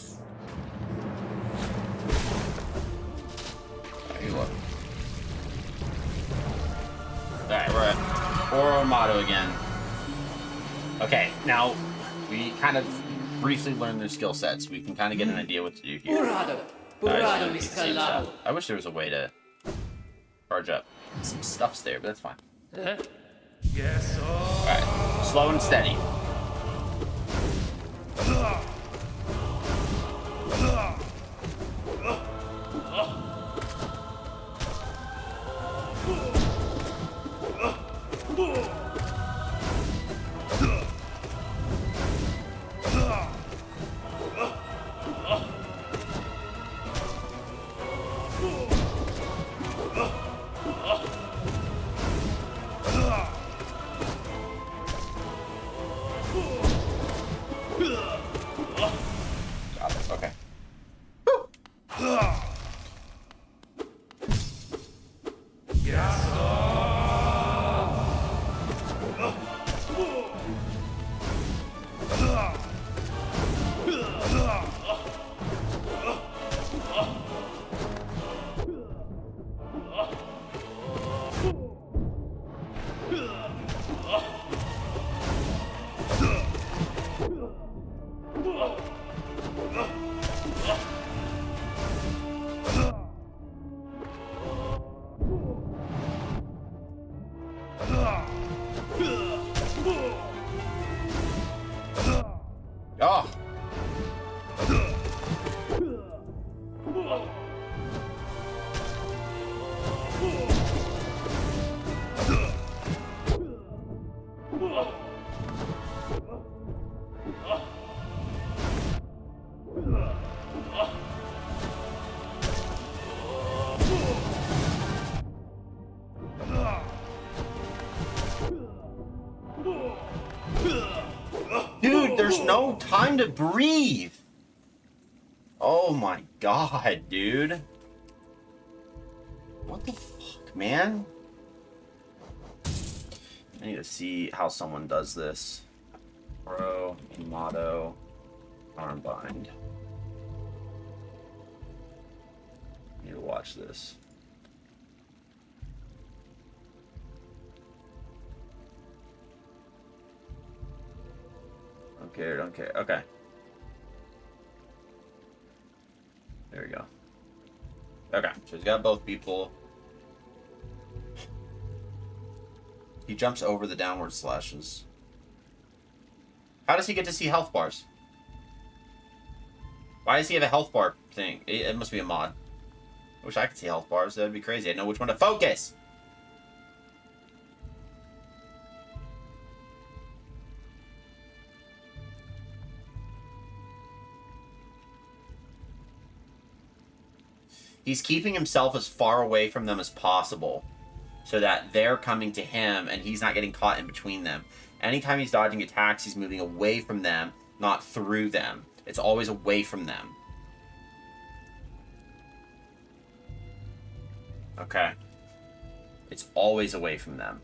There you look. Alright, we're at Oro Motto again. Okay, now we kind of briefly learned their skill sets. We can kind of get an idea what to do here. I wish there was a way to charge up some stuffs there, but that's fine. Yes, oh. Alright, slow and steady. Got it, okay. Yes, Oh! Dude, there's no time to breathe. Oh my god, dude. What the fuck, man? I need to see how someone does this. Pro, motto, armbind. Need to watch this. Don't care, don't care. Okay. There we go. Okay, so he's got both people. He jumps over the downward slashes. How does he get to see health bars? Why does he have a health bar thing? It must be a mod. I wish I could see health bars. That'd be crazy. I'd know which one to focus. He's keeping himself as far away from them as possible so that they're coming to him and he's not getting caught in between them. Anytime he's dodging attacks, he's moving away from them, not through them. It's always away from them. Okay. It's always away from them.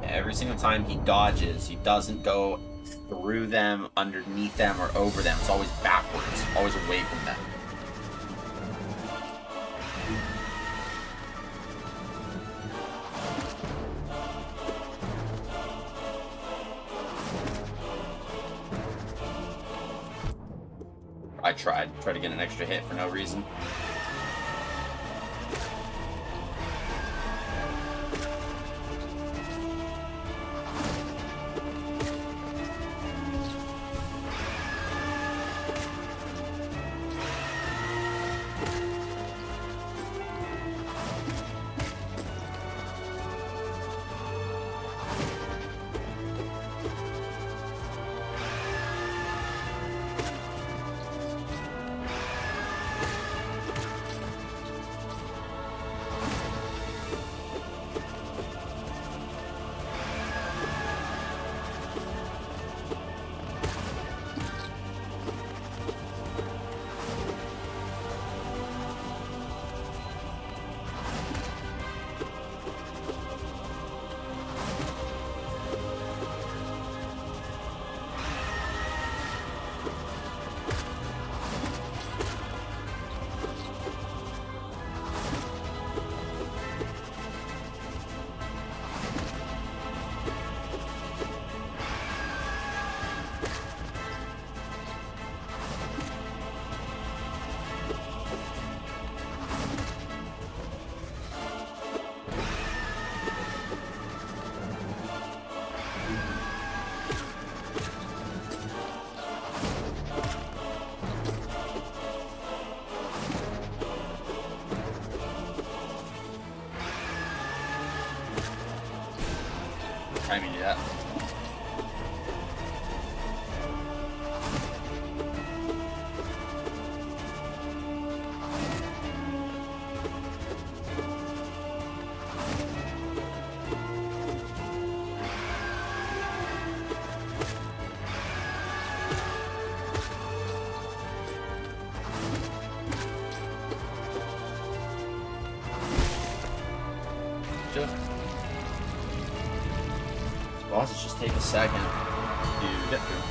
Every single time he dodges, he doesn't go through them, underneath them, or over them. It's always backwards, always away from them. tried to get an extra hit for no reason. I mean, yeah. Bosses just take a second to get through.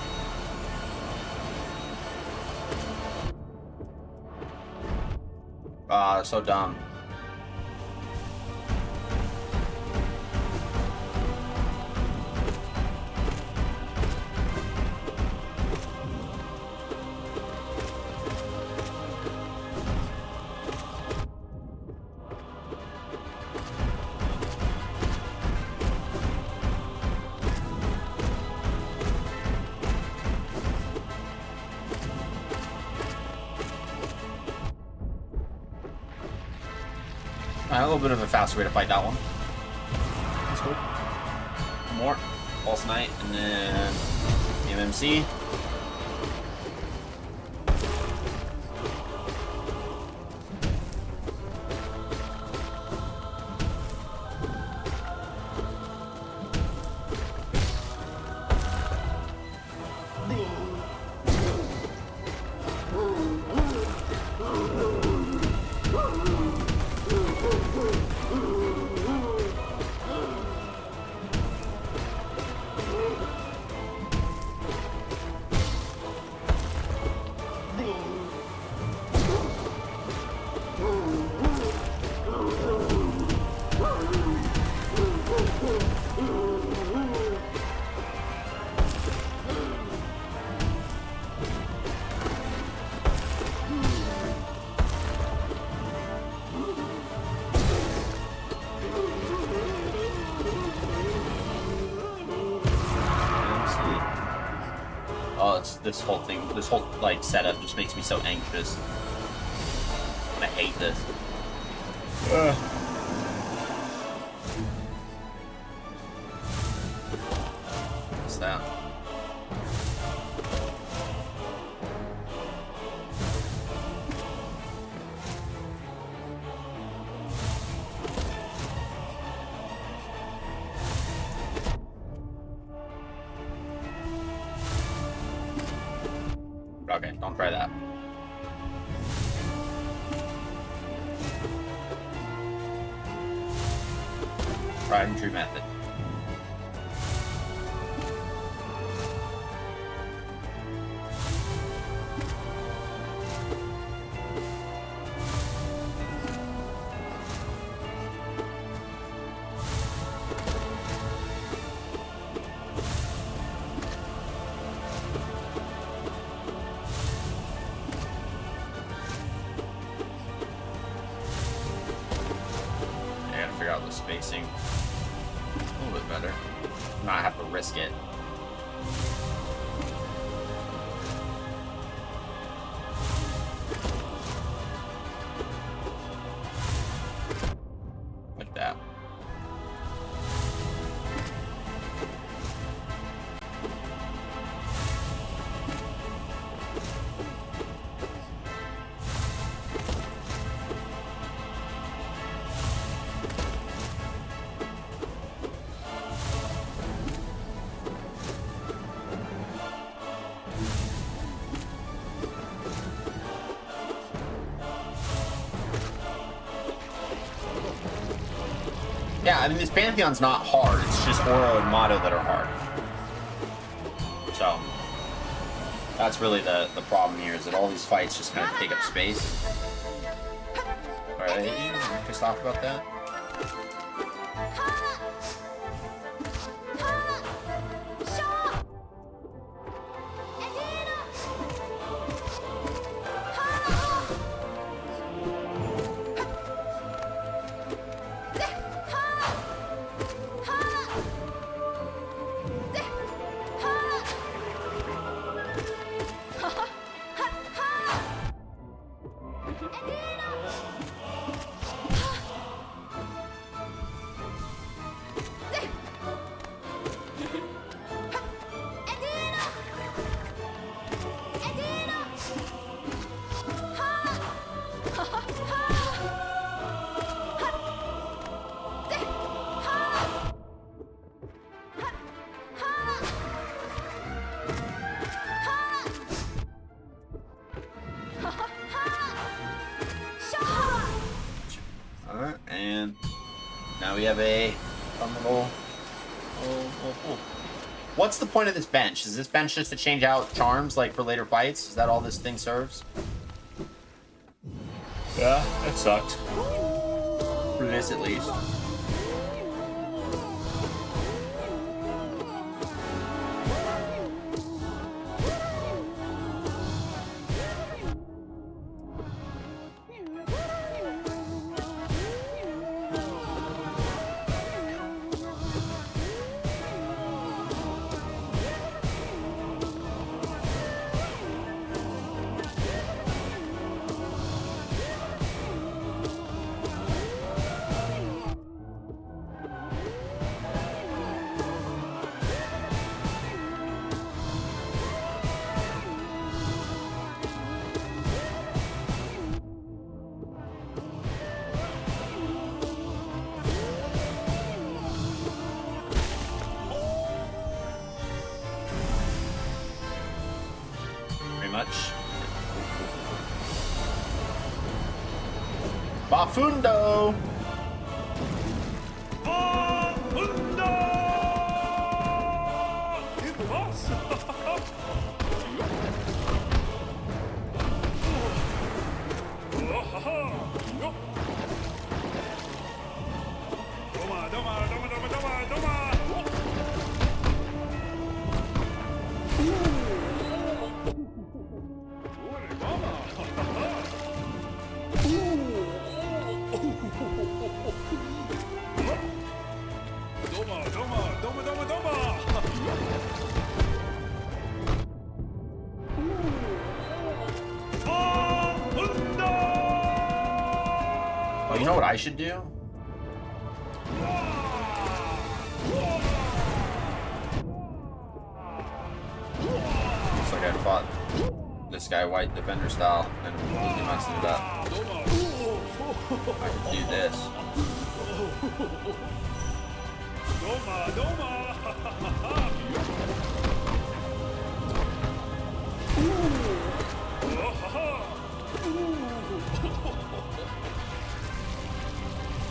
Ah, so dumb. A little bit of a faster way to fight that one. That's cool. One more. Pulse Knight, and then MMC. Oh, it's this whole thing, this whole like setup just makes me so anxious. I hate this. Ugh. What's that? Okay, don't try that. Tried and true method. spacing a little bit better. Not have to risk it. Like that. Yeah, I mean, this Pantheon's not hard. It's just Oro and Motto that are hard. So, that's really the problem here, is that all these fights just kind of take up space. Alright, you pissed off about that? Alright, and now we have a fun little... What's the point of this bench? Is this bench just to change out charms, like, for later fights? Is that all this thing serves? Yeah, it sucked. For this, at least. Much. Bafundo! Bafundo! It was! Doma, doma, doma, doma, doma, doma! Oh, you know what I should do? Looks like I fought this guy white defender style and completely messed it up. I could do this.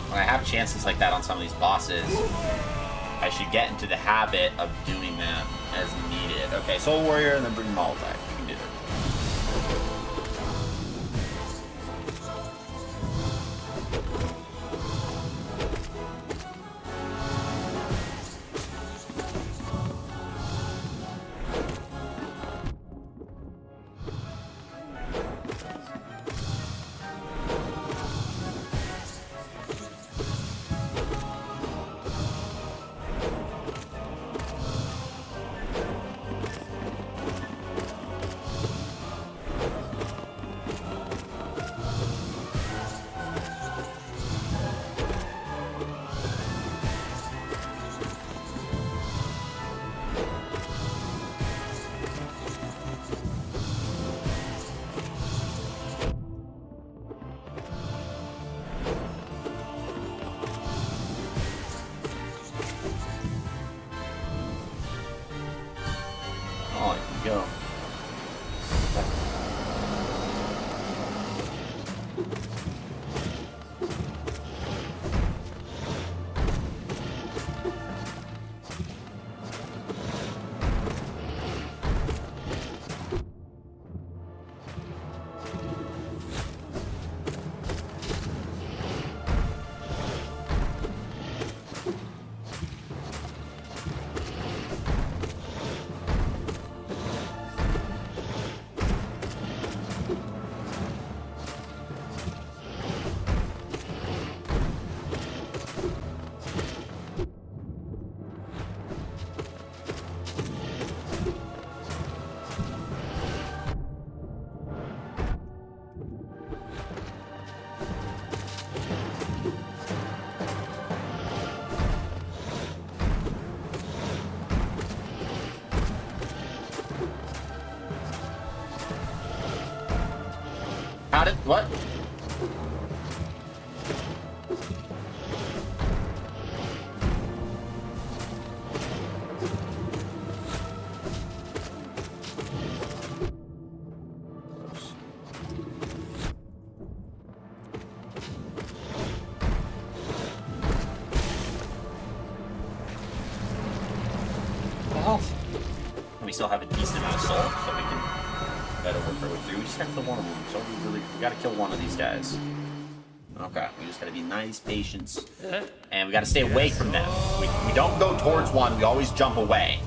When I have chances like that on some of these bosses, I should get into the habit of doing them as needed. Okay, Soul Warrior and then bring them all back. We can do it. go. How did what? Well, we still have a decent amount of soul, so we can better work our way through. We just gotta kill one of them, so we gotta kill one of these guys. Okay, we just gotta be nice, patient, and we gotta stay away from them. We don't go towards one, we always jump away.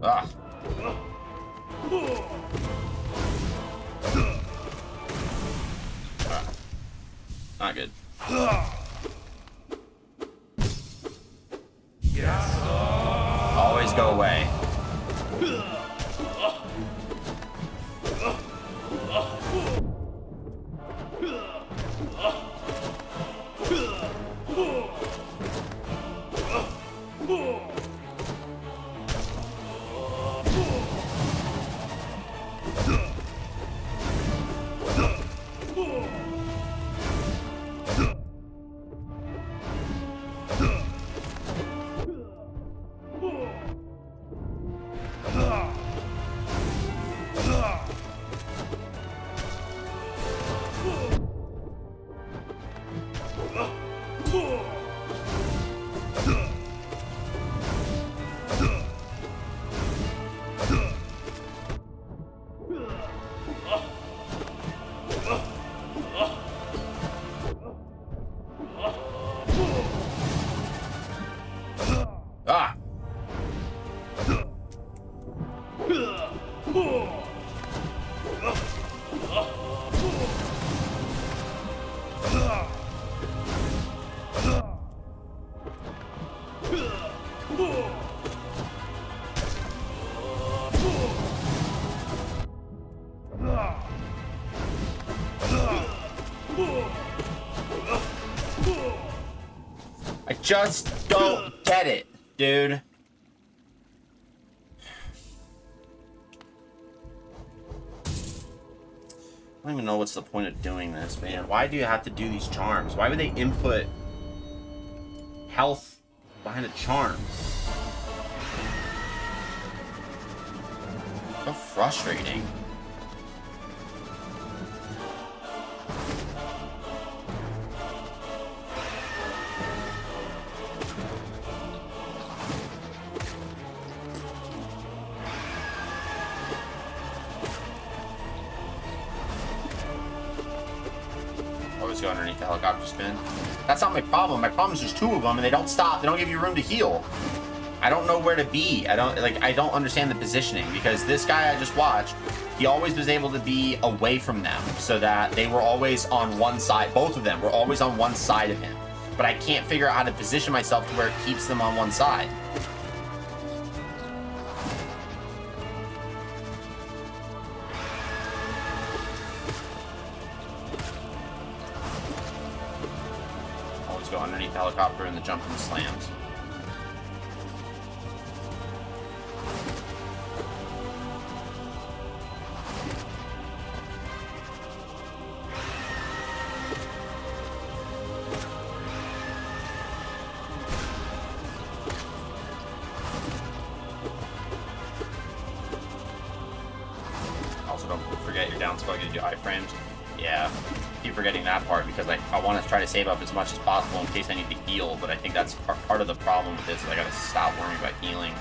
Ah. Not good. Always go away. Ah! I just don't get it, dude. I don't even know what's the point of doing this, man. Why do you have to do these charms? Why would they input health behind a charm? So frustrating. Always go underneath the helicopter spin. That's not my problem. My problem is there's two of them and they don't stop. They don't give you room to heal. I don't know where to be. I don't understand the positioning because this guy I just watched, he always was able to be away from them so that they were always on one side. Both of them were always on one side of him. But I can't figure out how to position myself to where it keeps them on one side. jump and the slams. Also, don't forget your down spell gives you iframes. Yeah, keep forgetting that part because I want to try to save up as much as possible in case I need to heal, but I think that's part of the problem with this is I gotta stop worrying about healing.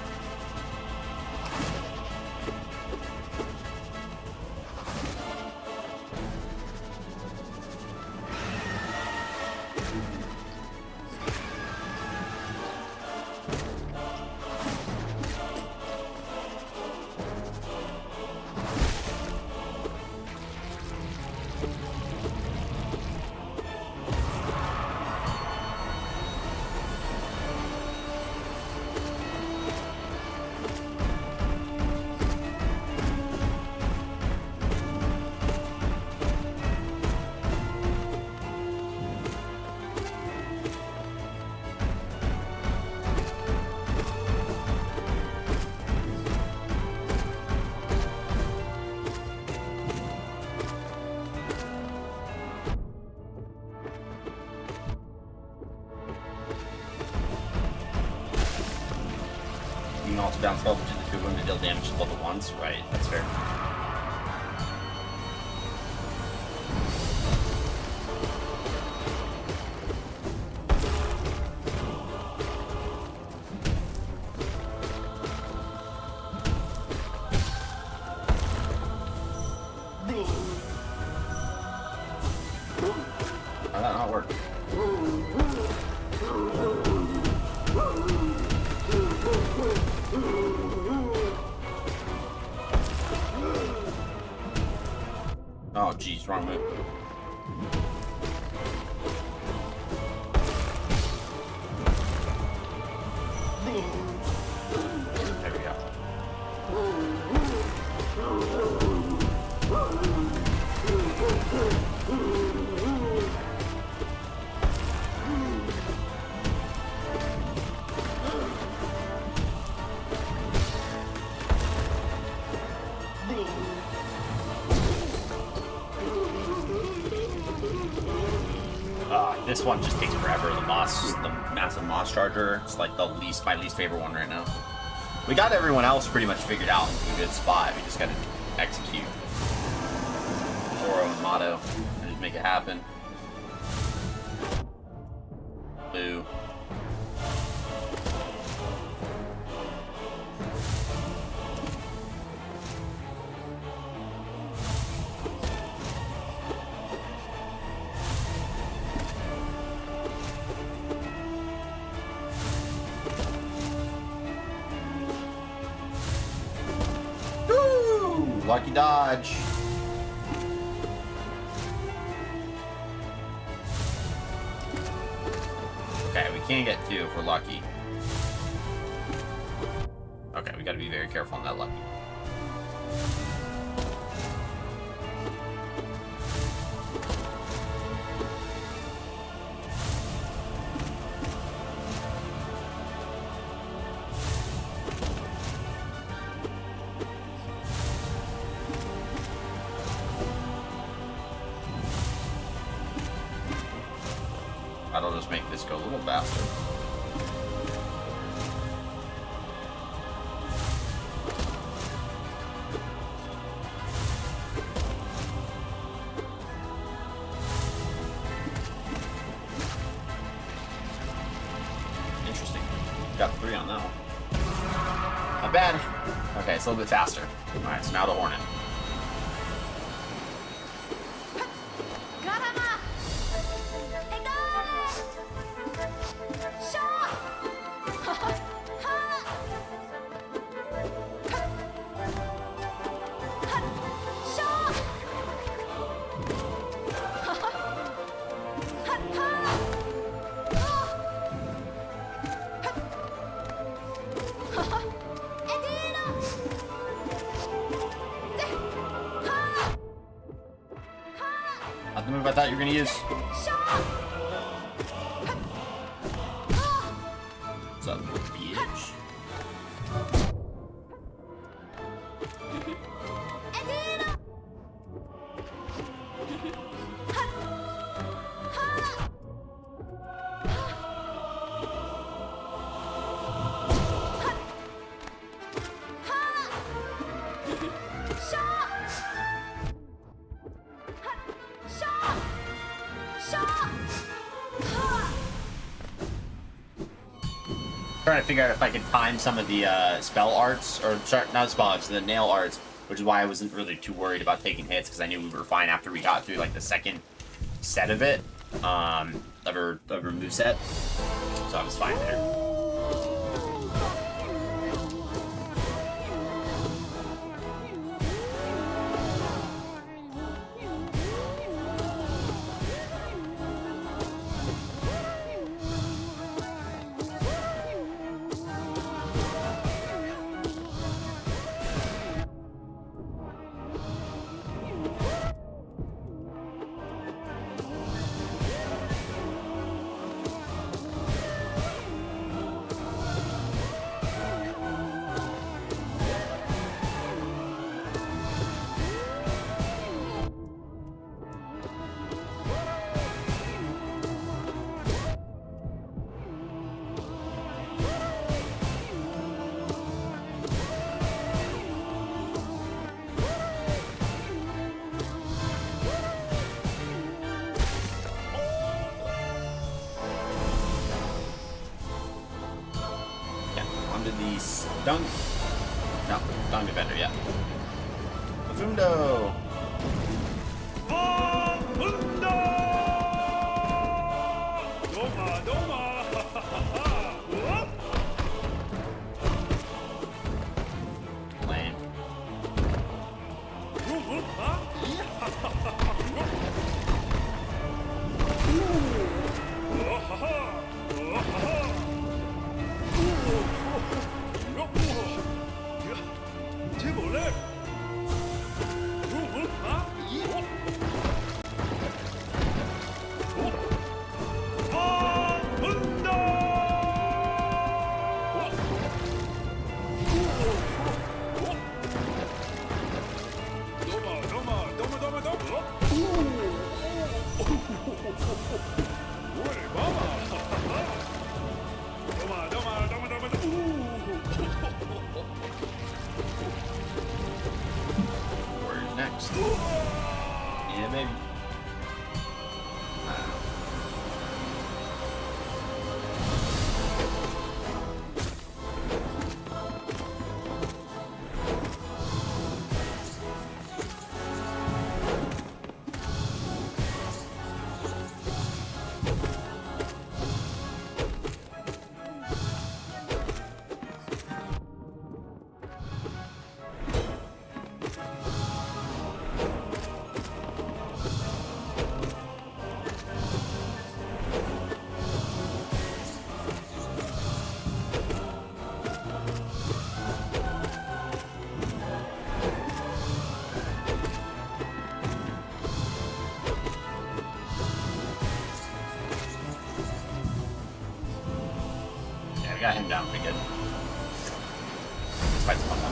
You can also down spell which is the equivalent to deal damage to level once, right? That's fair. How did that not work? Oh, geez, wrong move. There we go. This one just takes forever. The massive moss charger. It's like my least favorite one right now. We got everyone else pretty much figured out in a good spot. We just gotta execute. Zoro and Motto and just make it happen. Boo. Lucky dodge. Okay, we can't get two if we're lucky. Okay, we gotta be very careful on that lucky. That'll just make this go a little faster. Interesting. Got 3 on that one. Not bad. Okay, it's a little bit faster. Alright, so now the Hornet. Not the move I thought you were gonna use. bitch. Trying to figure out if I can time some of the spell arts, or sorry, not spell arts, the nail arts, which is why I wasn't really too worried about taking hits, because I knew we were fine after we got through like the second set of it, of her moveset, so I was fine there. Dung. No, Dung Defender, yeah. Profundo! Profundo! Doma, doma! Lame. Where's next? Yeah, maybe. Got him down pretty good. This fight's fun though.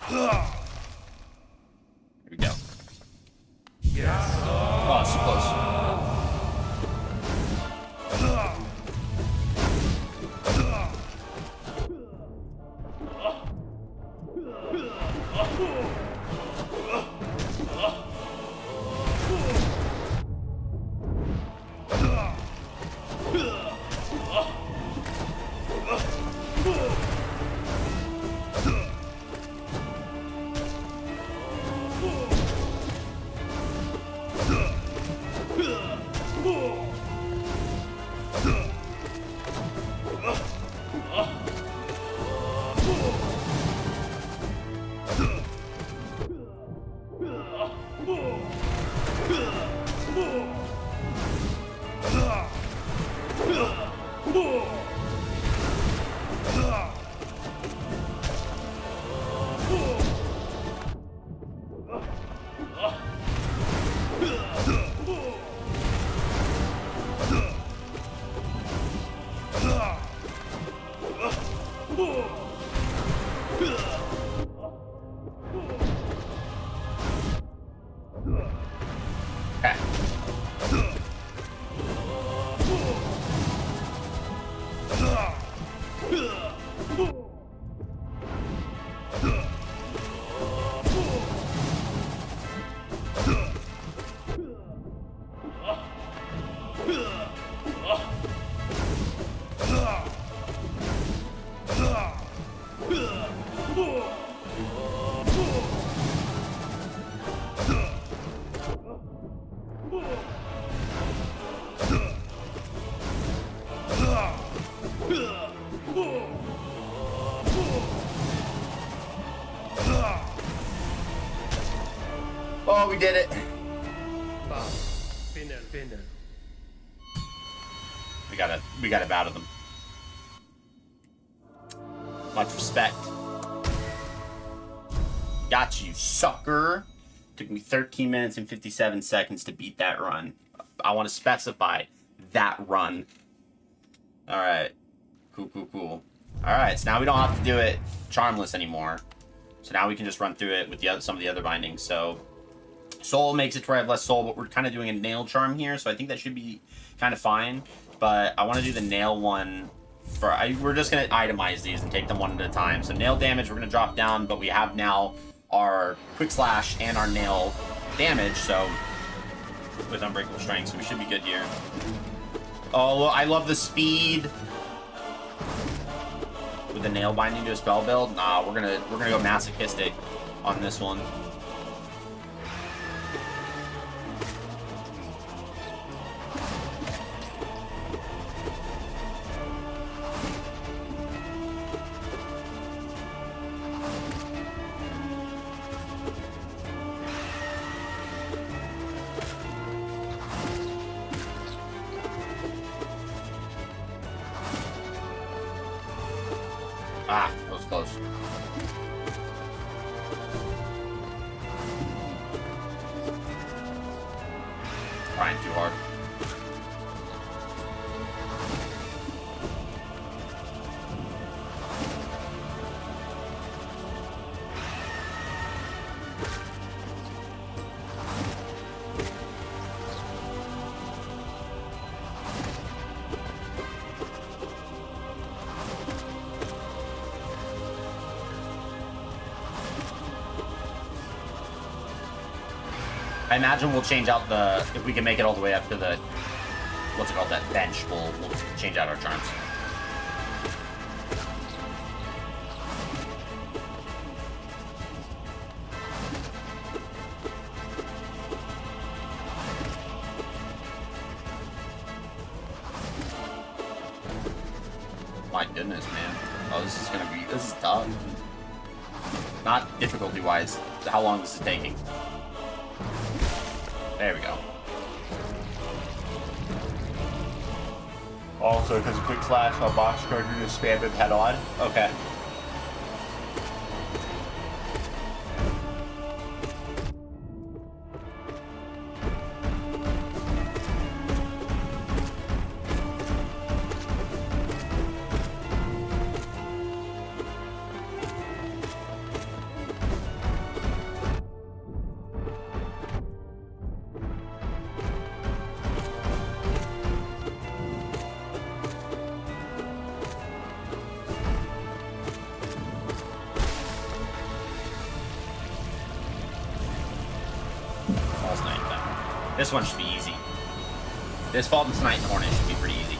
Here we go. Oh, it's so close. Oh, we did it. We gotta bow to them. Much respect. Got you, sucker. Took me 13 minutes and 57 seconds to beat that run. I want to specify that run. Alright. Cool. Alright, so now we don't have to do it charmless anymore. So now we can just run through it with some of the other bindings. So soul makes it to where I have less soul, but we're kind of doing a nail charm here, so I think that should be kind of fine. But I want to do the nail one. We're just going to itemize these and take them one at a time. So nail damage we're going to drop down, but we have now our quick slash and our nail damage, so with unbreakable strength, so we should be good here. Oh, I love the speed. With the nail binding to a spell build, nah, we're gonna go masochistic on this one. Ah, that was close. Trying too hard. I imagine we'll change out if we can make it all the way up to the, what's it called, that bench, we'll change out our charms. My goodness, man. Oh, this is tough. Not difficulty-wise, how long this is taking. There we go. Also, because quick slash on box charger just spam him head on. Okay. This one should be easy. This Falcon Knight and Hornet should be pretty easy.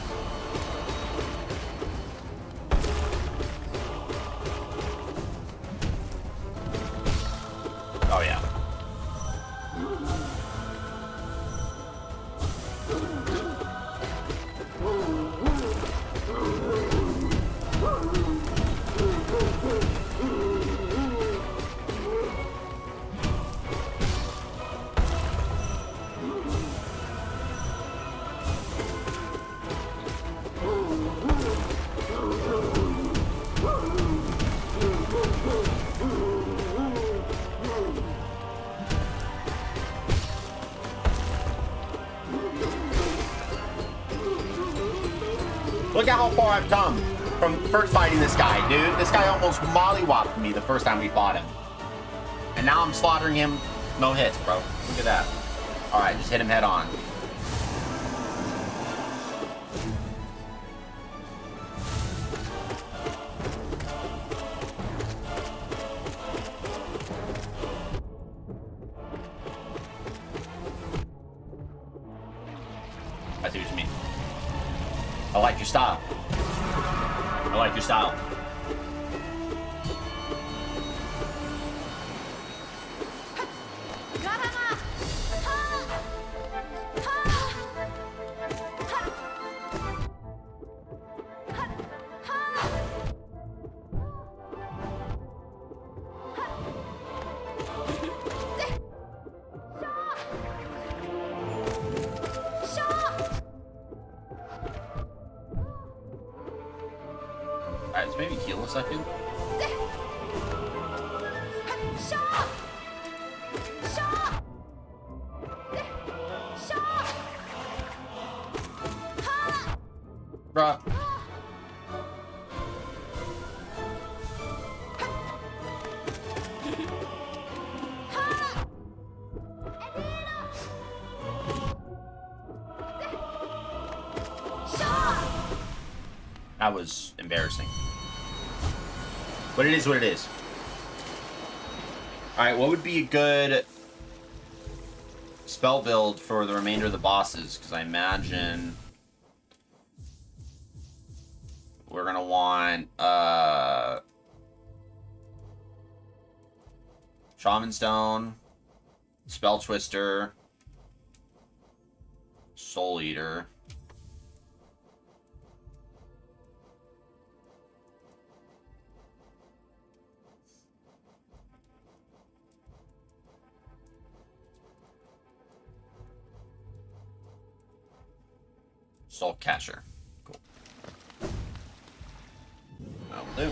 Oh yeah. Look at how far I've come from first fighting this guy, dude. This guy almost mollywopped me the first time we fought him. And now I'm slaughtering him. No hits, bro. Look at that. Alright, just hit him head on. I see what you mean. I like your style. I like your style. Alright, let's maybe heal a second. Bruh. That was embarrassing. But it is what it is. Alright, what would be a good spell build for the remainder of the bosses? Because I imagine we're gonna want Shaman Stone, Spell Twister, Soul Eater. Soul Catcher. Cool. That'll do.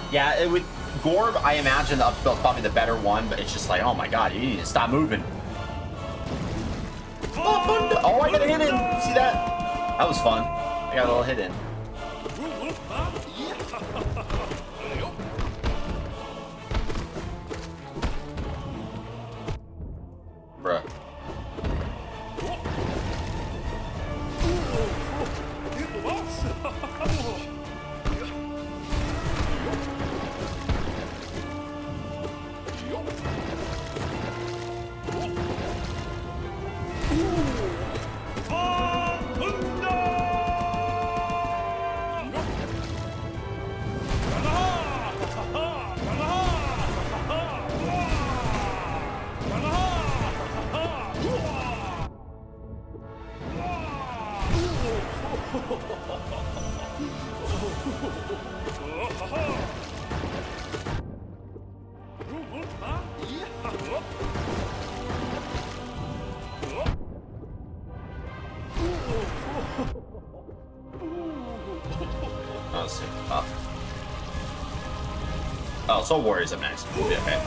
Yeah, it would. Gorb, I imagine the upspell's probably the better one, but it's just like, oh my god, you need to stop moving. Oh, I got a hit in. See that? That was fun. I got a little hit in. Bruh. Oh, sick. Oh, Soul Warrior's up next. Yeah, okay.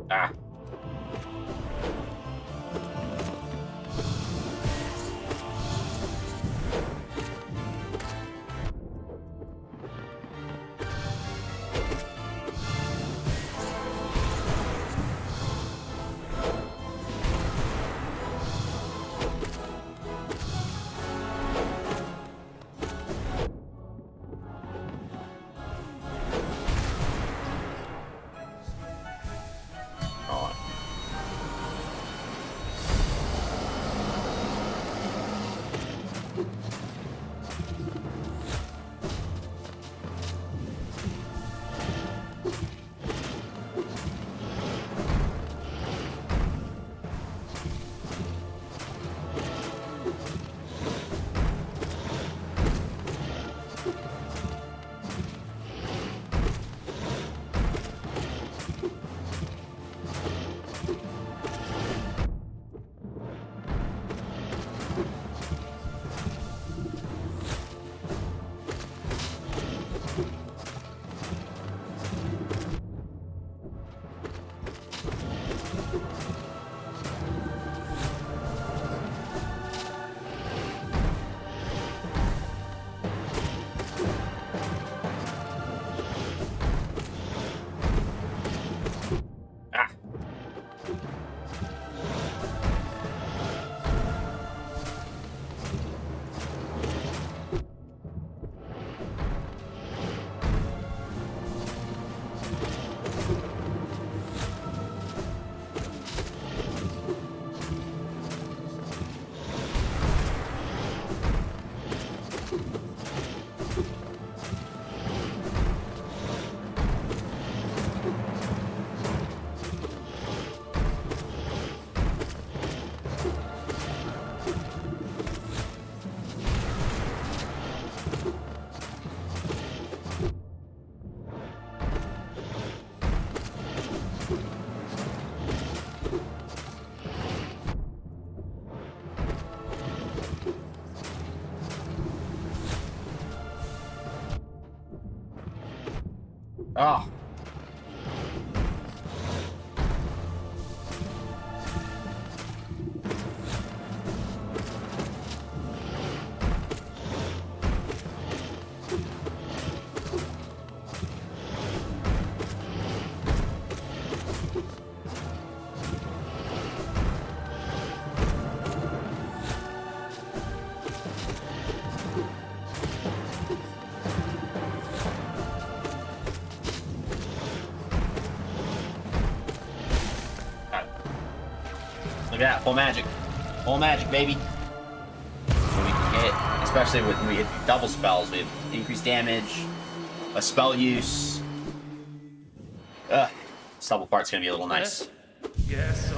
Ah. Oh. Ah. Oh. Look at that, full magic. Full magic, baby. So we can get, especially when we hit double spells, we have increased damage, a spell use. This double part's gonna be a little nice. Yes.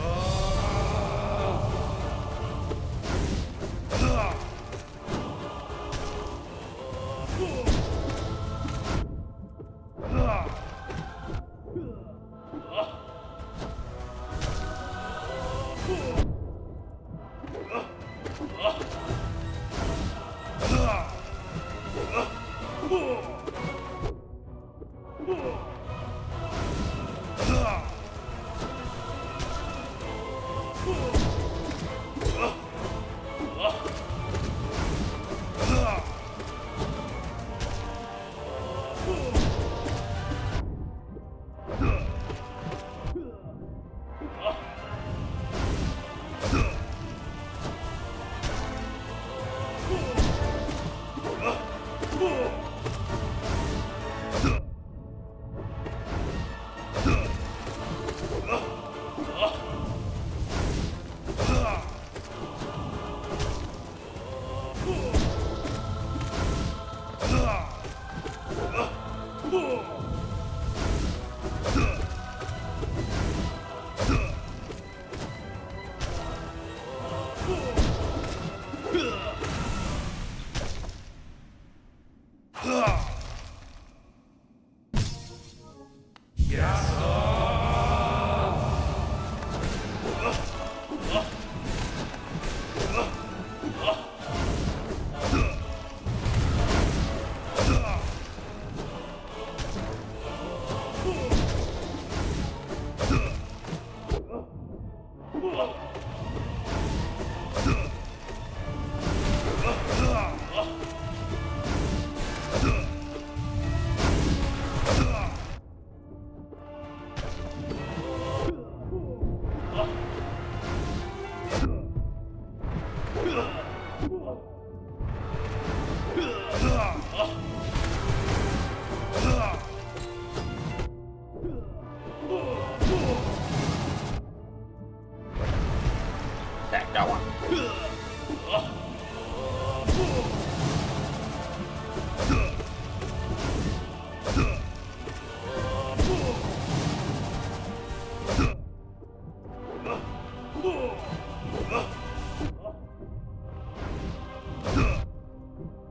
Okay, got one.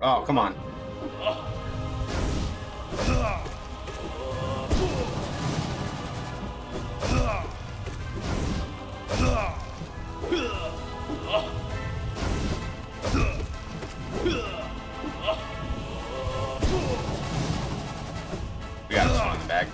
Oh, come on. We got this one in the bag.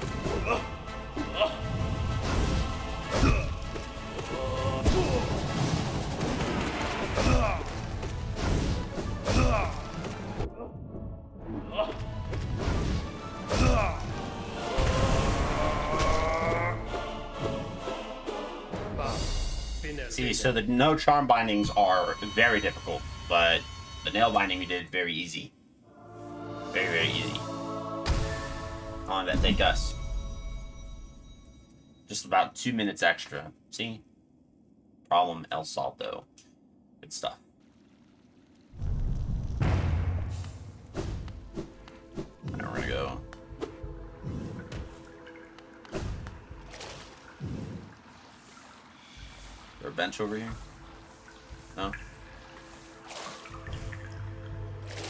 See, so the no charm bindings are very difficult, but the nail binding we did very easy. Very, very easy. How long did that take us? Just about 2 minutes extra. See? Problem el salto. Good stuff. Now we're gonna go. Is there a bench over here? No?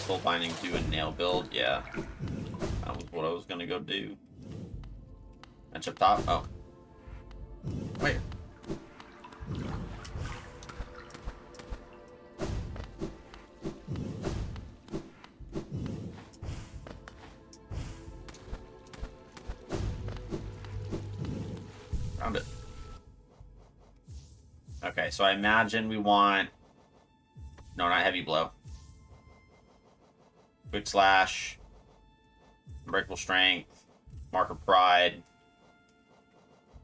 Soul binding do a nail build? Yeah. That was what I was gonna go do. Bench up top? Oh. Wait. Found it. Okay, so I imagine we want... No, not heavy blow. Quick slash. Unbreakable strength. Mark of pride.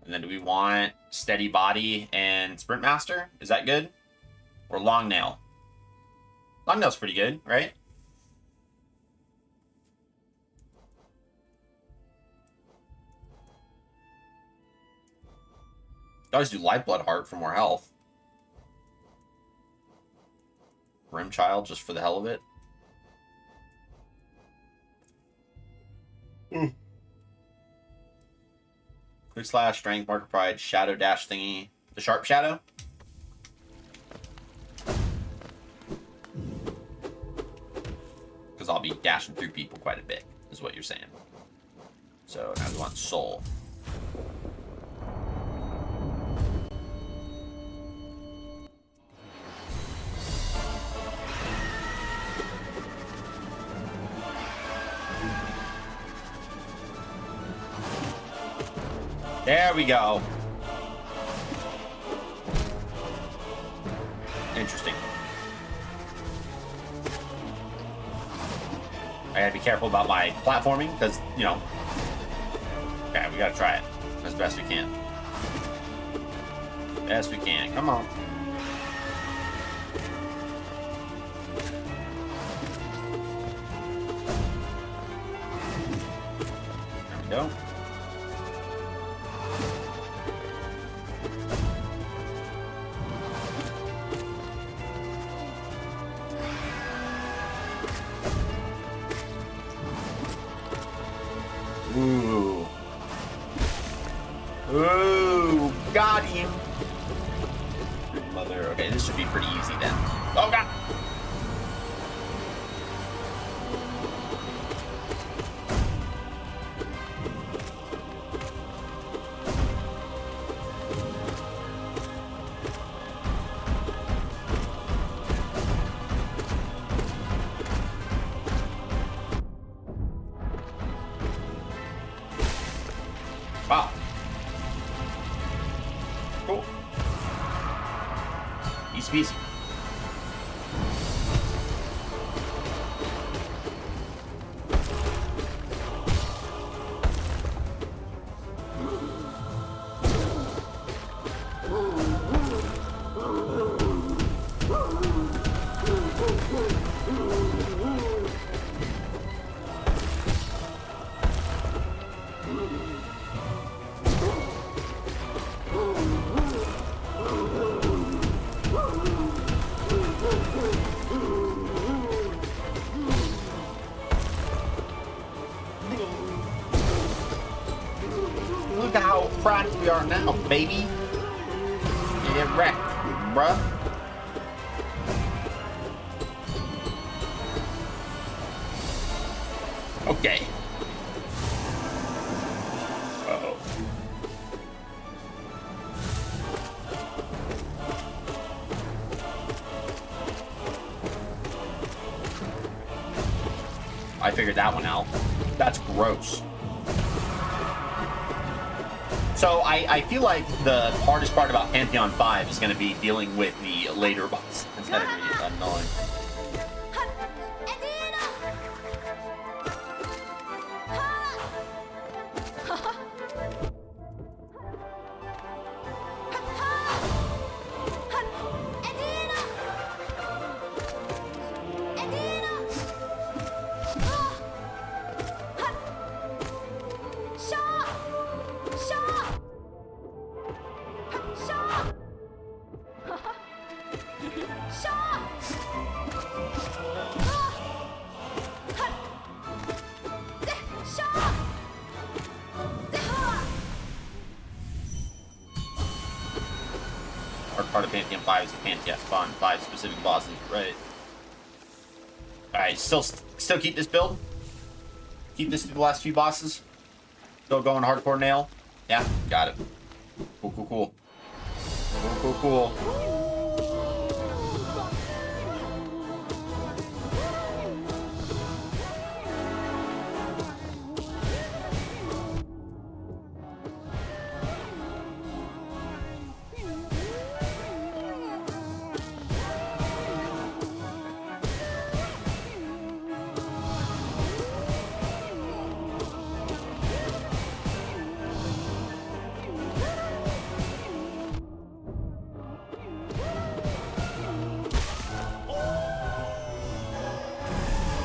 And then do we want steady body and sprint master? Is that good? Or long nail? Long nail's pretty good, right? Always do Lifeblood Heart for more health. Rim Child just for the hell of it. Quick slash, strength, mark of pride, shadow dash thingy. The sharp shadow. Because I'll be dashing through people quite a bit, is what you're saying. So now we want soul. There we go. Interesting. I gotta be careful about my platforming because, you know. Okay, we gotta try it as best we can. Best we can. Come on. There we go. Ooh. Ooh, got him. Good mother. Okay, this should be pretty easy then. Oh, God. Wow. Cool. Easy peasy. Look at how proud we are now, baby. Get wrecked, bruh. Okay. Uh-oh. I figured that one out. That's gross. So I feel like the hardest part about Pantheon 5 is going to be dealing with the later boss instead of being annoying. Part of Pantheon 5 is the Pantheon spawn 5 specific bosses, right? Alright, still keep this build? Keep this to the last few bosses? Still going hardcore nail? Yeah, got it. Cool, cool, cool. Cool, cool, cool.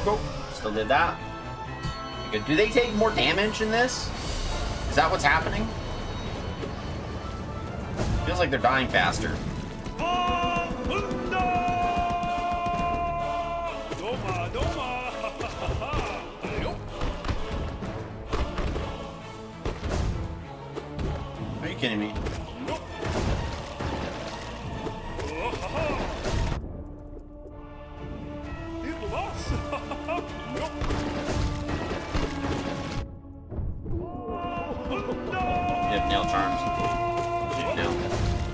Go. Still did that. Good. Do they take more damage in this? Is that what's happening? Feels like they're dying faster. Are you kidding me? Yep, nail charms. Nail.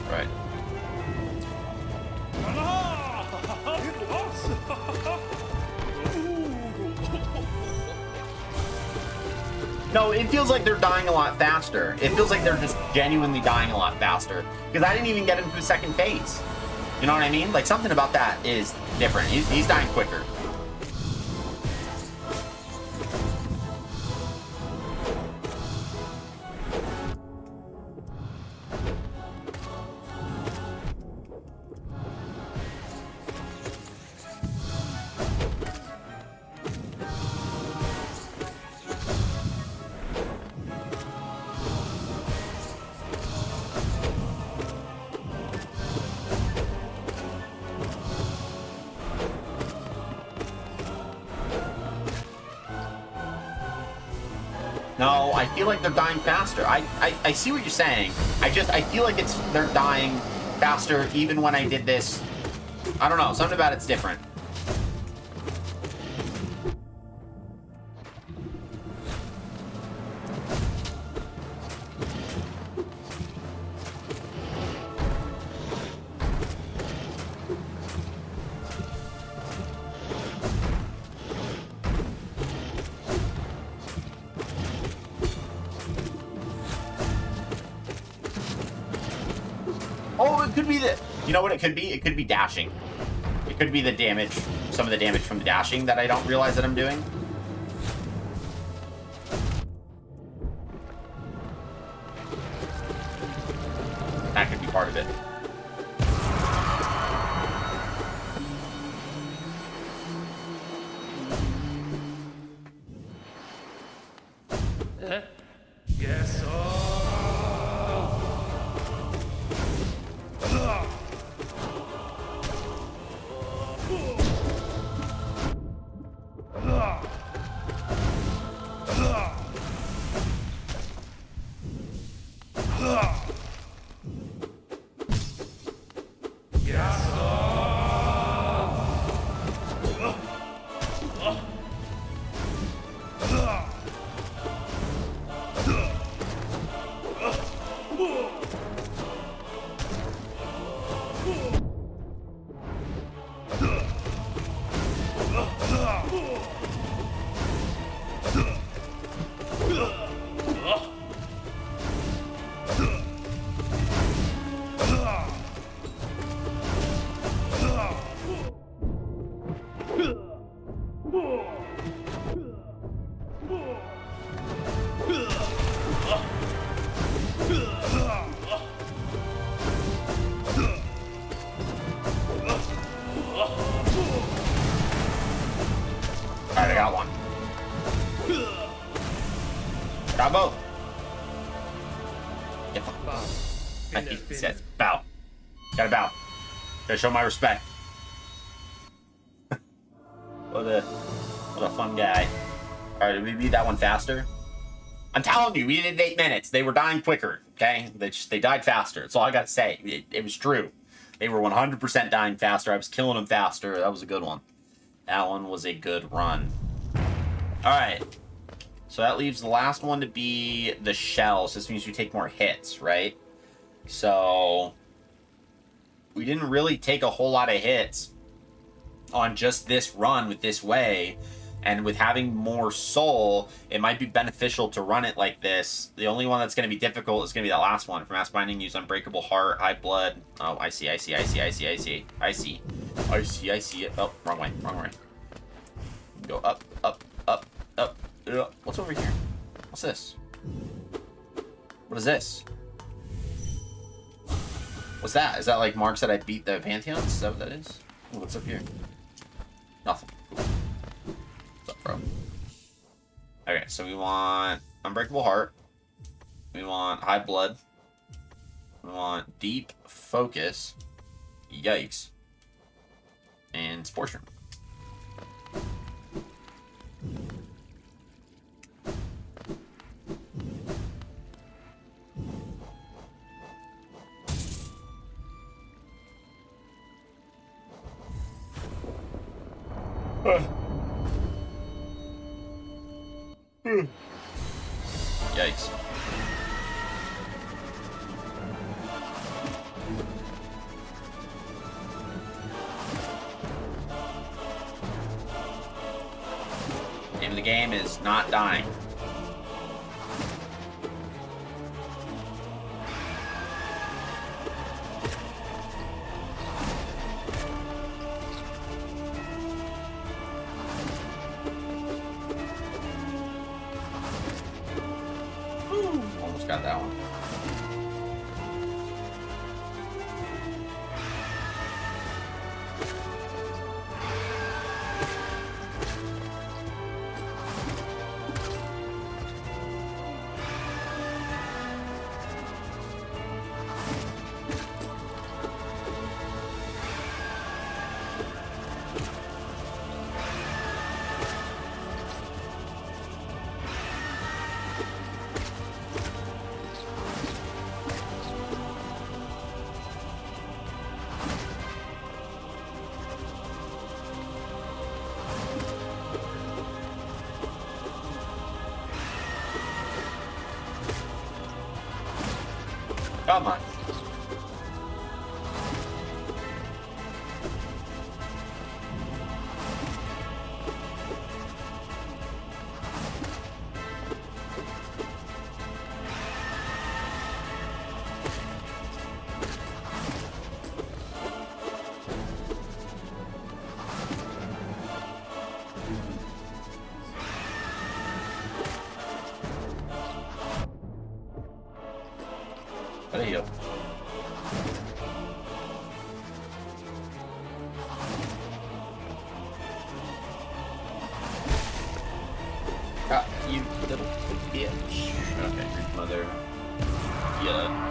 Right. No, it feels like they're dying a lot faster. It feels like they're just genuinely dying a lot faster. Because I didn't even get into the second phase. You know what I mean? Like, something about that is different. He's dying quicker. No, I feel like they're dying faster. I see what you're saying. I feel like they're dying faster even when I did this. I don't know, something about it's different. Oh, it could be that. You know what it could be? It could be dashing. It could be the damage, some of the damage from the dashing that I don't realize that I'm doing. That could be part of it. Yes, Alright, I got one. Got both. Get the fuck. He says, bow. Gotta bow. Gotta show my respect. What a fun guy. Alright, did we beat that one faster? I'm telling you, we did 8 minutes. They were dying quicker, okay? They died faster. That's all I gotta say. It was true. They were 100% dying faster. I was killing them faster. That was a good one. That one was a good run. Alright. So that leaves the last one to be the shells. This means we take more hits, right? So we didn't really take a whole lot of hits on just this run with this way. And with having more soul, it might be beneficial to run it like this. The only one that's going to be difficult is going to be that last one. For mass binding, use unbreakable heart, high blood. Oh, I see. Oh, wrong way. Go up. What's over here? What's this? What is this? What's that? Is that like marks that I beat the Pantheon? Is that what that is? Ooh, what's up here? Nothing. What's up, bro? Okay, so we want unbreakable heart. We want high blood. We want deep focus. Yikes. And sports room. Yikes. Name of the game is not dying. Almost got that one. Come on. You little bitch. Okay, Greek mother. Yeah.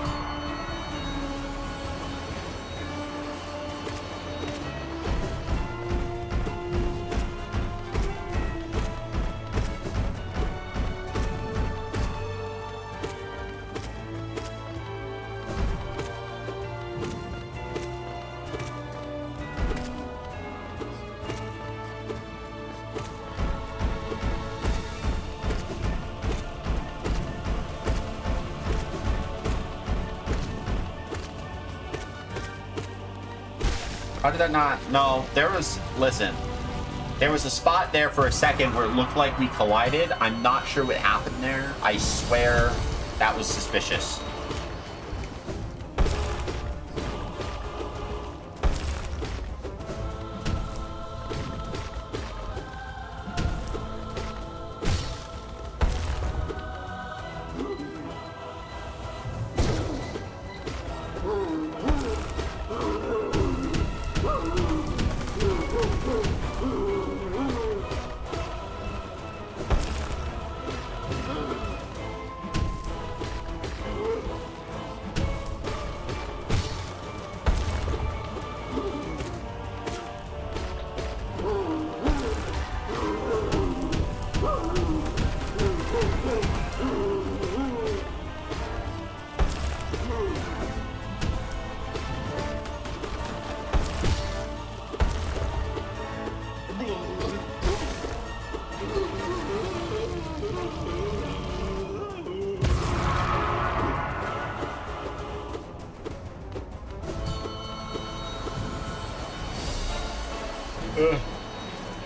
How did that not? No, there was... Listen. There was a spot there for a second where it looked like we collided. I'm not sure what happened there. I swear that was suspicious.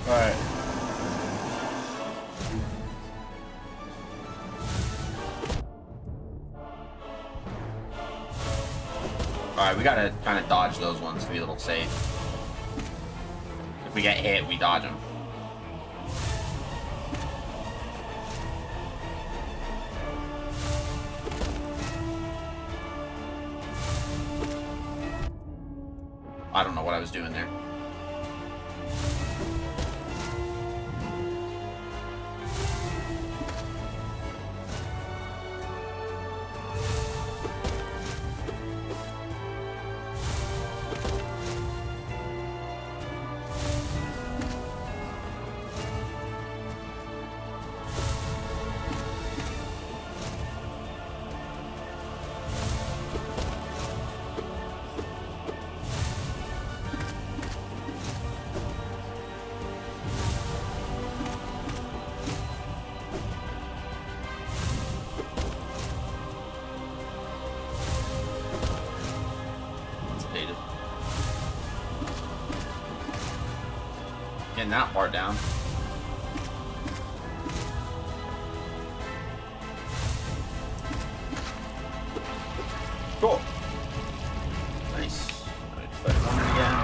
Alright. Alright, we gotta kind of dodge those ones to be a little safe. If we get hit, we dodge them. I don't know what I was doing there. Getting that part down. Cool. Nice. Alright, fight one again.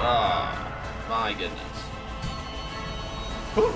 Ah, my goodness. Whew.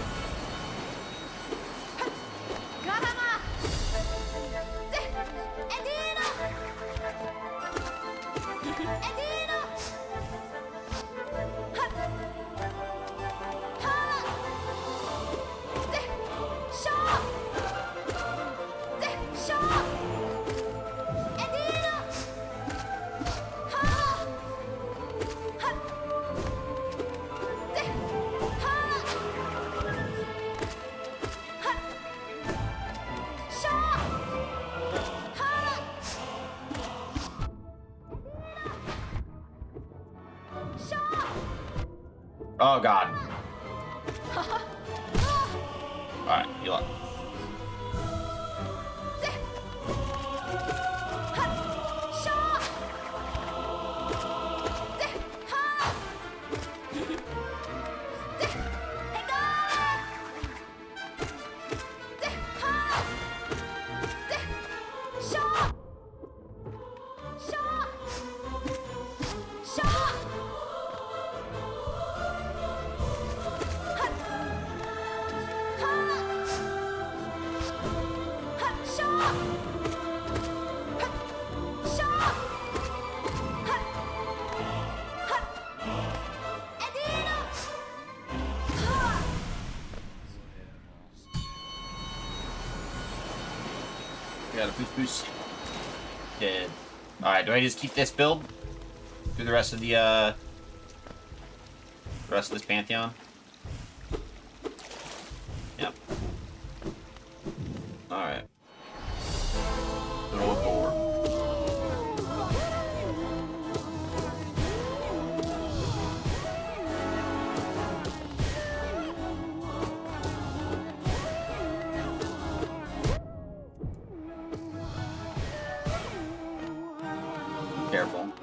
Oh god. Alright, heal up. got a boost. Dead. Alright, do I just keep this build through the rest of the rest of this Pantheon? Yep. Alright. Good old door. Careful.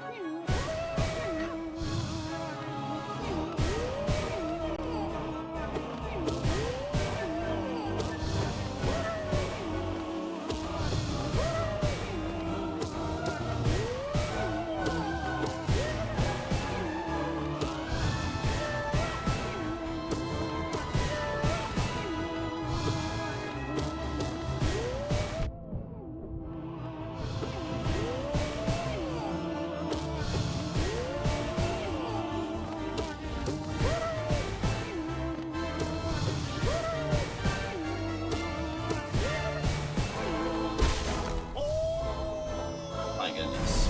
My goodness.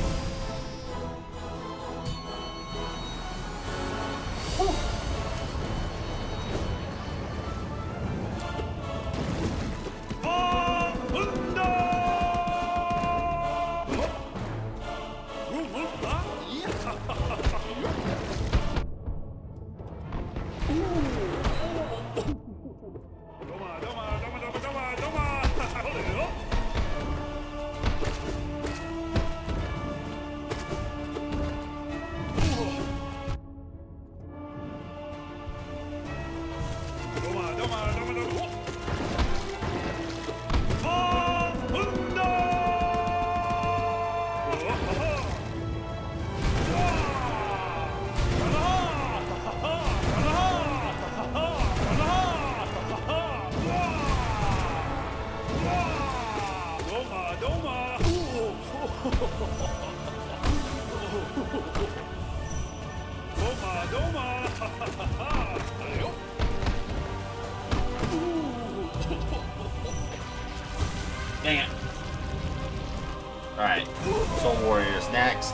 Dang it. Alright. Soul Warriors next.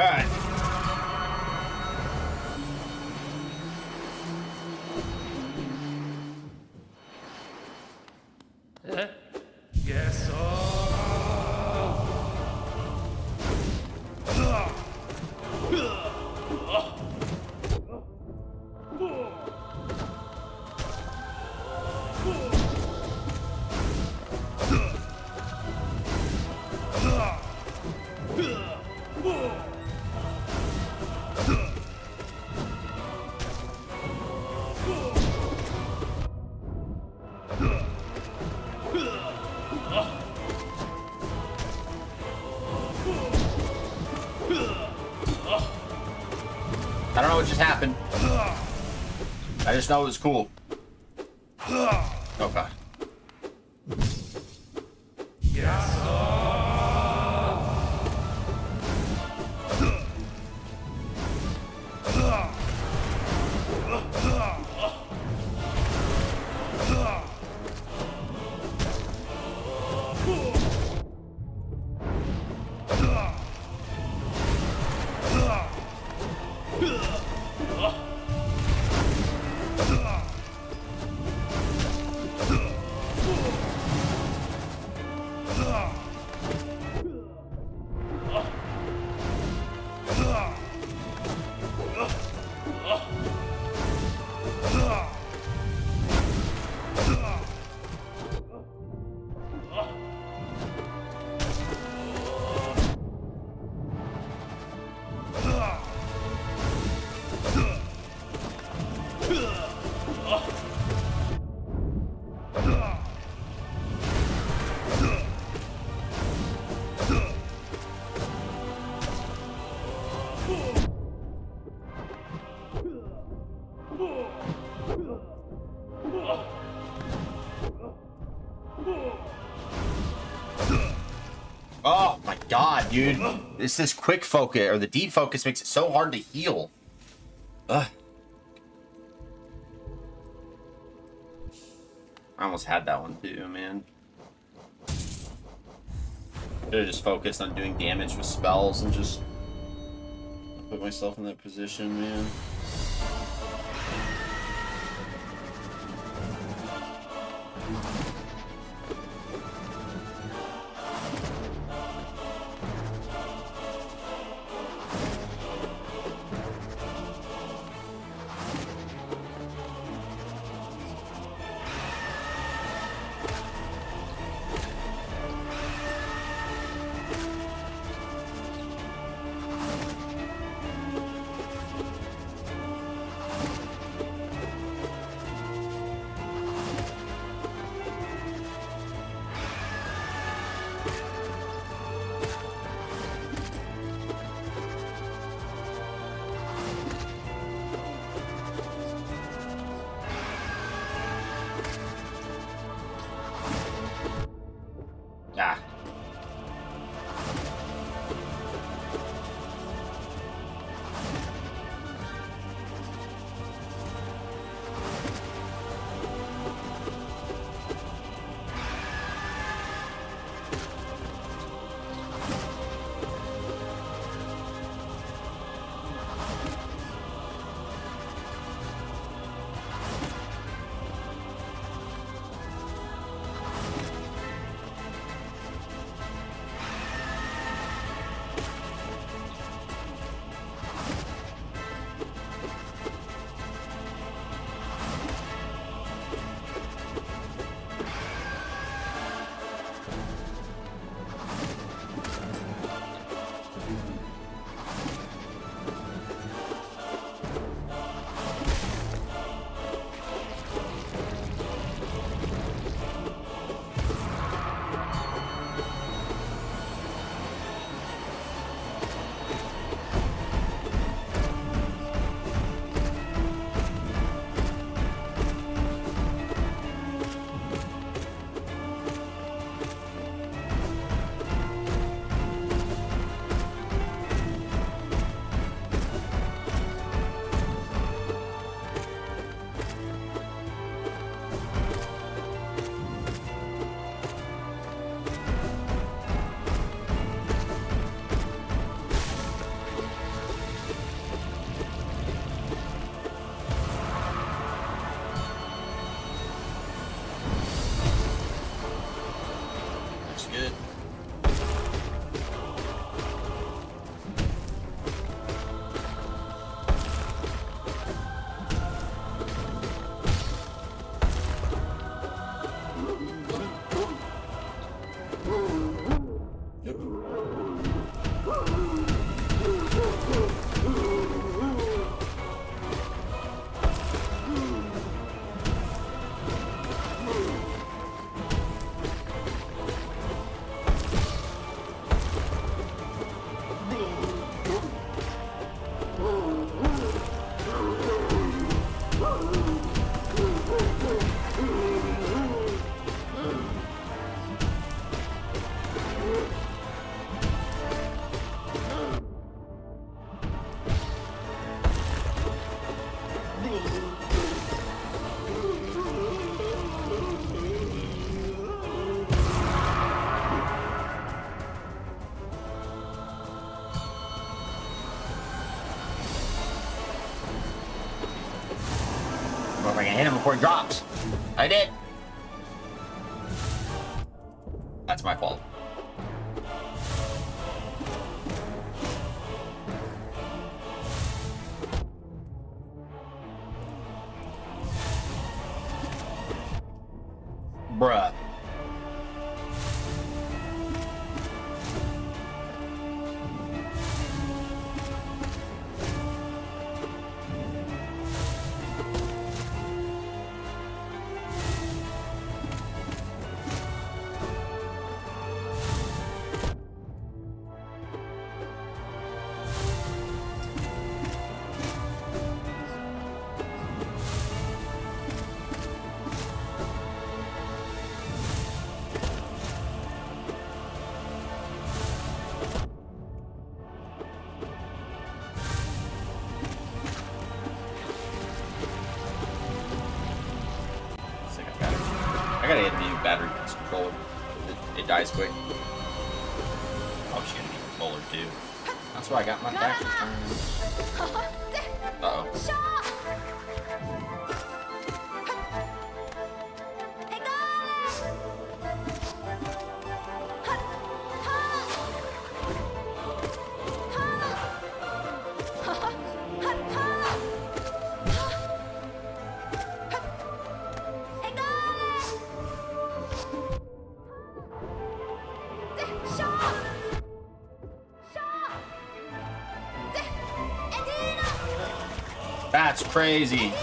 right. Yes, sir. I don't know what just happened. I just know it was cool. Oh god. Yes, sir. Oh my god, dude. This quick focus, or the deed focus, makes it so hard to heal. Ugh. I almost had that one too, man. Should have just focused on doing damage with spells and just put myself in that position, man. Or if I can hit him before he drops. I did. That's my fault. Bruh. I gotta get a new battery controller. It dies quick. Oh, she's gonna need a controller too. That's why I got my back returned. Uh oh. That's crazy.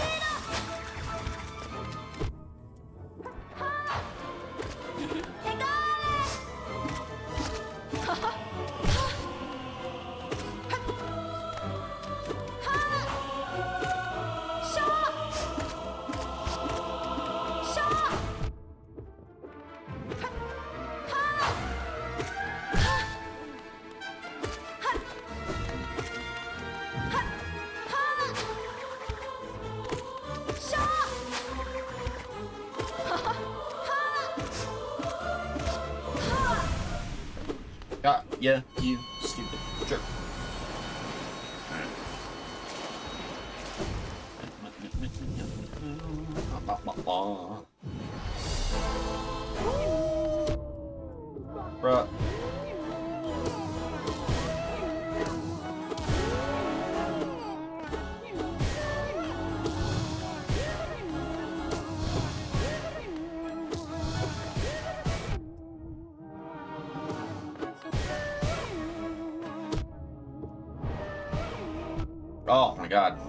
Yeah, you stupid jerk. Bruh. Oh my god.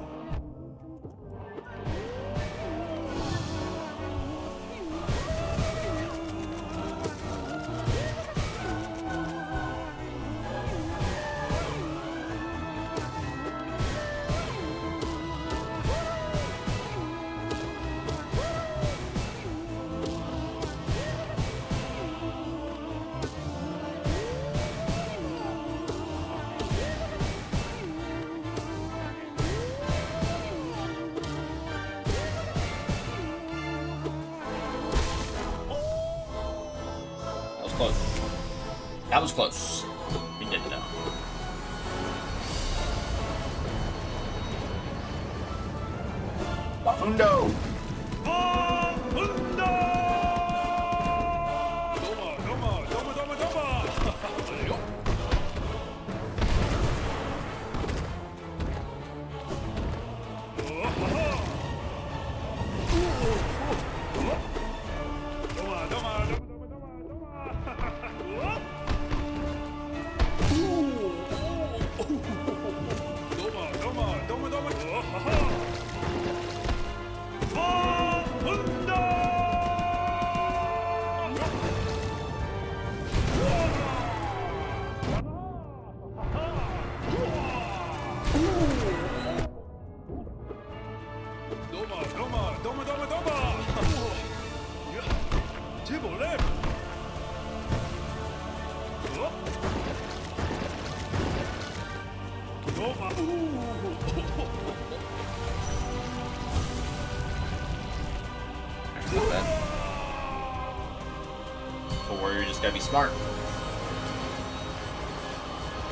Close. That was close. We did that. Bafundo! Not bad. The warrior just gotta be smart.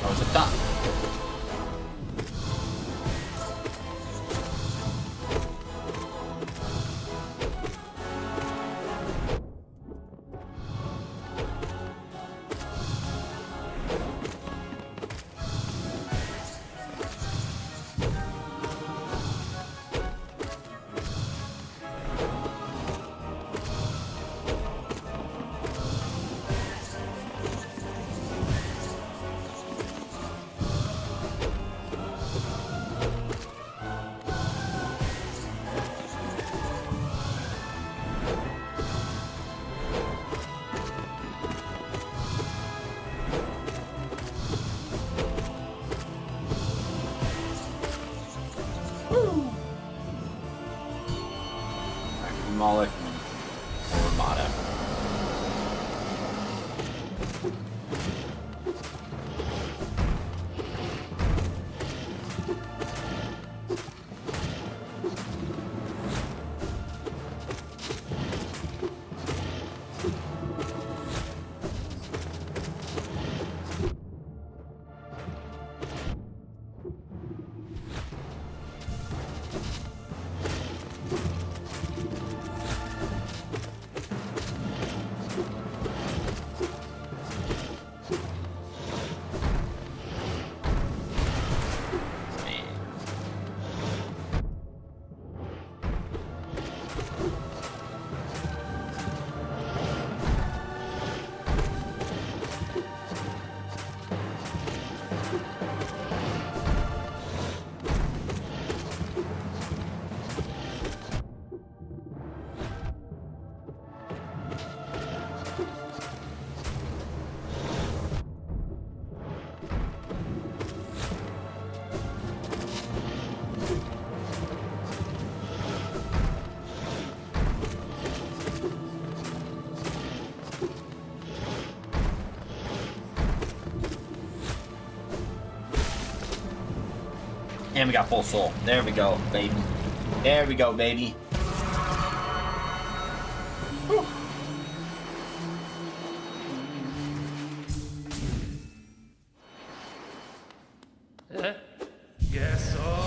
Oh, it's up top. Moloch and Armada. And we got full soul. There we go, baby. There we go, baby. Whew. Yes, oh.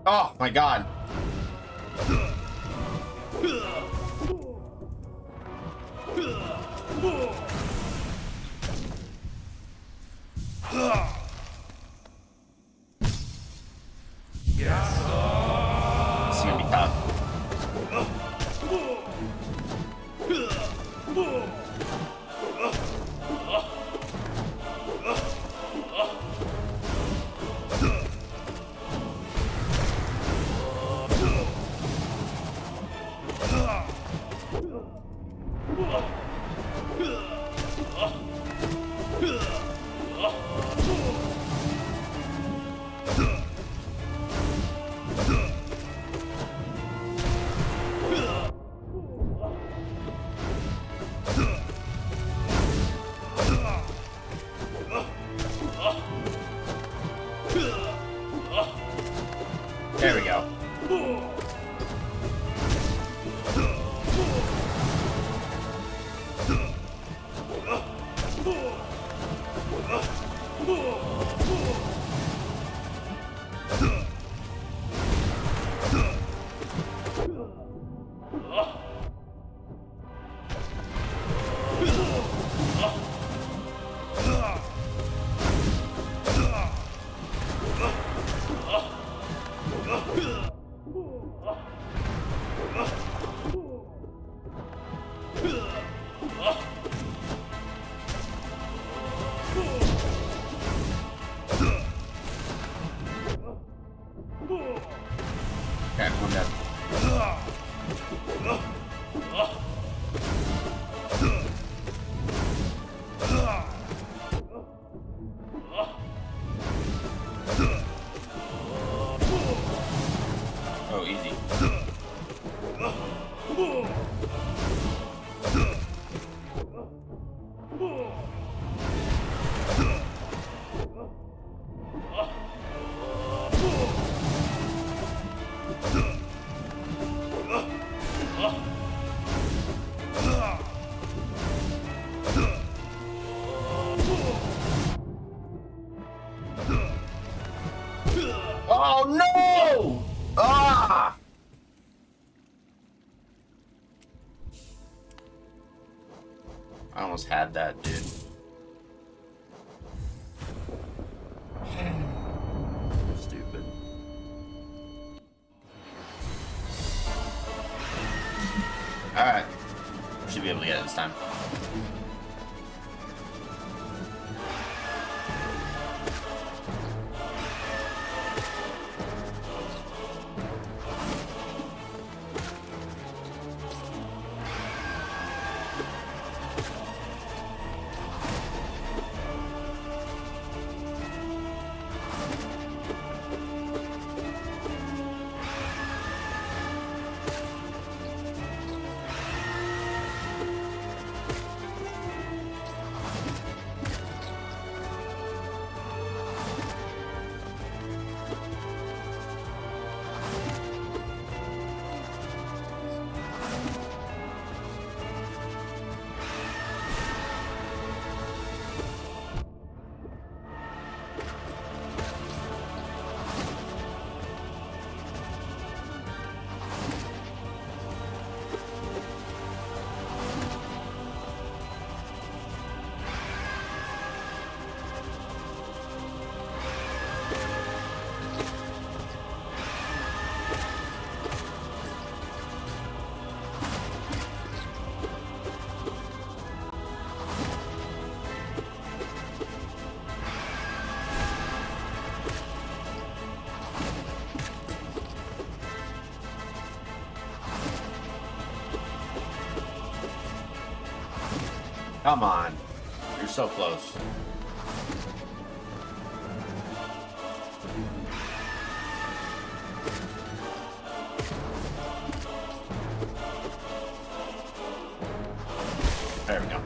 Oh my god. Yes, oh. This is gonna be tough. There we go. Okay, one dead. Oh, easy. Oh no! Ah! I almost had that, dude. Stupid. Alright. Should be able to get it this time. Come on. You're so close. There we go.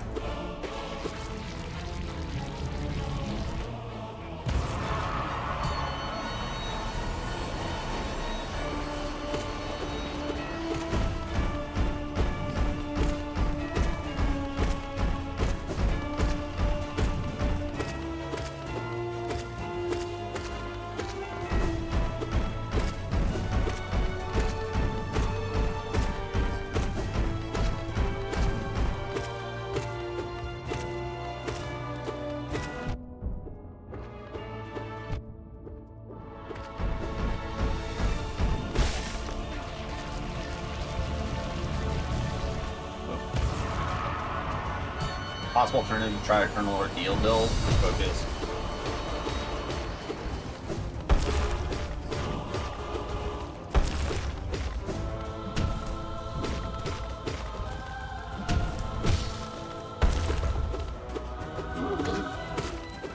Possible alternative to try a Colonel Ordeal build. Focus.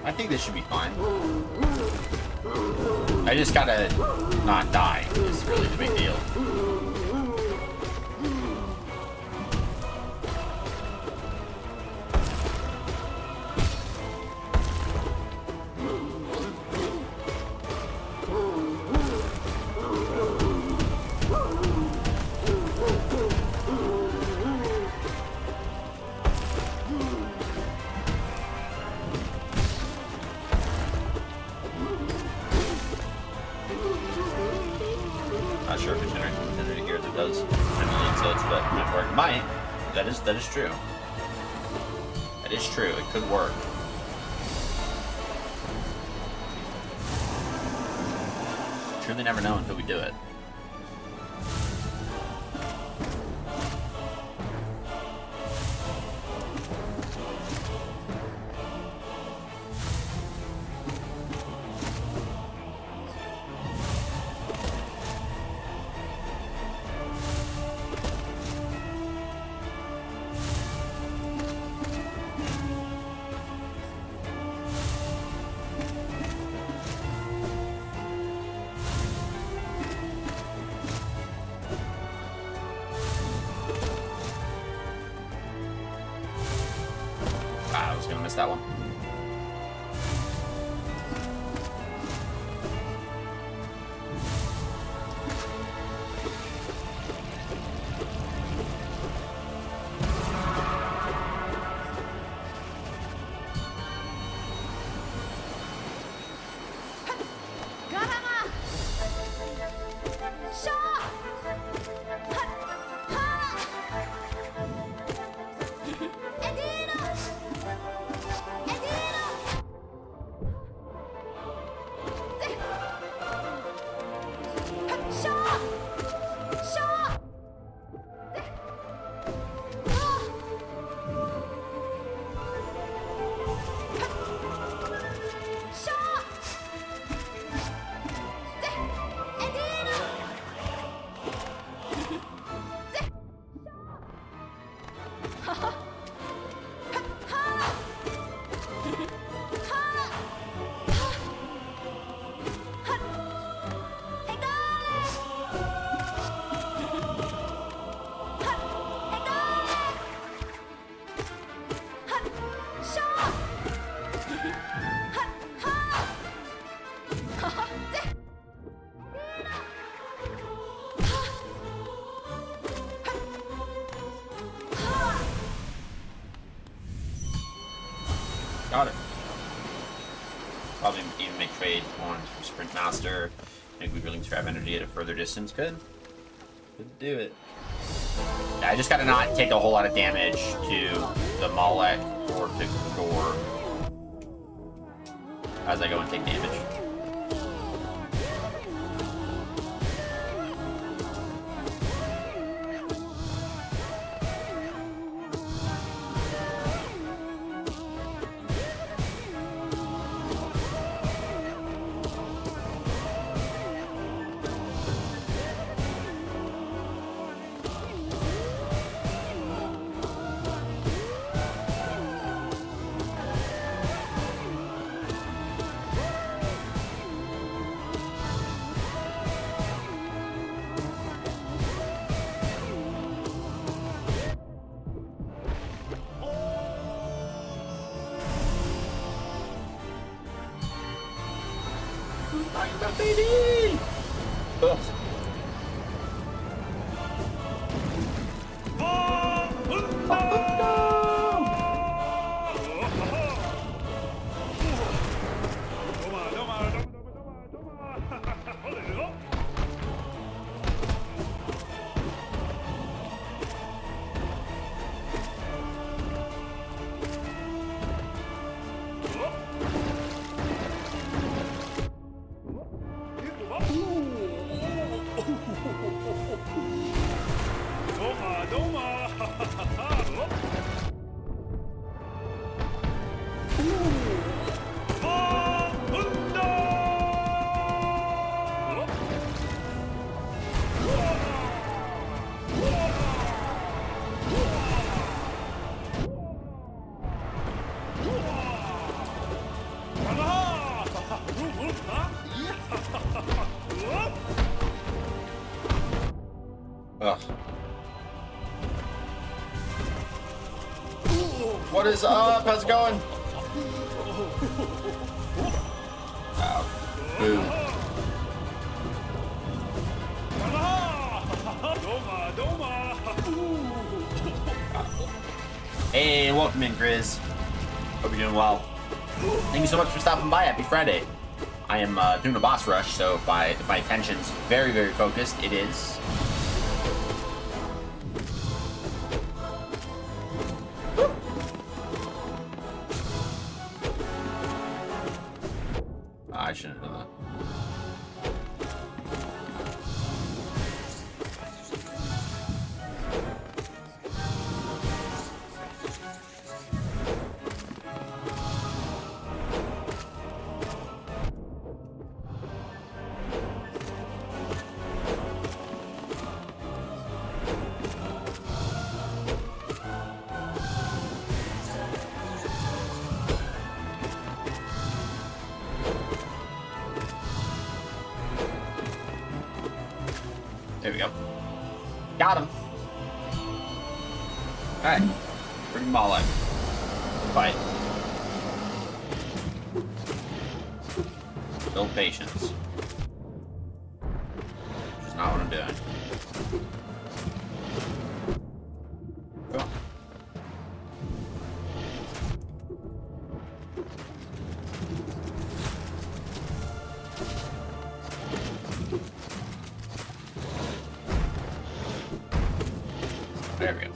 I think this should be fine. I just gotta not die. It's really the big deal. Not sure if it generates an identity here that does 10 million sets, but it might work. Might. That is true. That is true. It could work. Truly never know until we do it. I was gonna miss that one. Got Got it. Probably even make trade on Sprint Master. Make Weaverlings grab energy at a further distance. Good. Good to do it. Yeah, I just gotta not take a whole lot of damage to the Malek or to Gore as I go and take damage. Baby! Ugh. Ugh. What is up? How's it going? Wow. Boom. Hey, welcome in, Grizz. Hope you're doing well. Thank you so much for stopping by. Happy Friday. I am doing a boss rush, so if my attention's very, very focused, it is. I shouldn't have done that. There we go. Got him. Alright. Bring them all out. Fight. Build patience. Which is not what I'm doing. Go. There we go.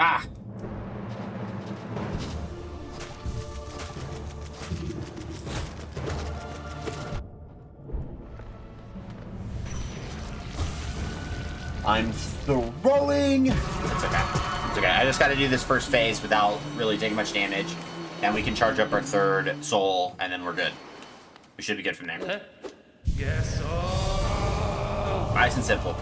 Ah! I'm throwing. It's okay. It's okay. I just got to do this first phase without really taking much damage. Then we can charge up our third soul, and then we're good. We should be good from there. Yes. Nice and simple.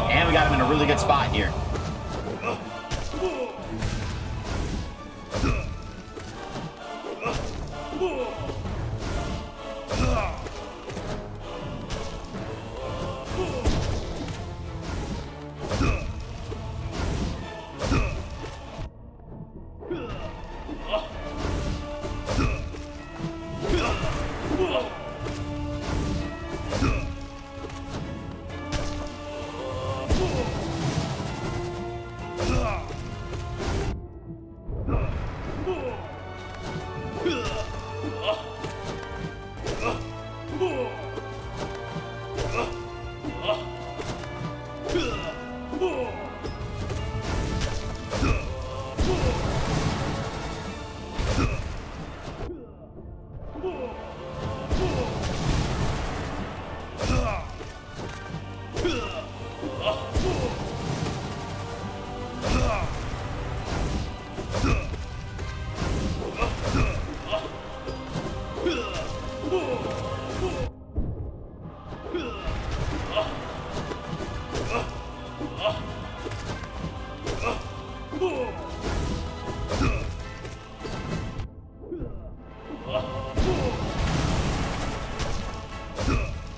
And we got him in a really good spot here.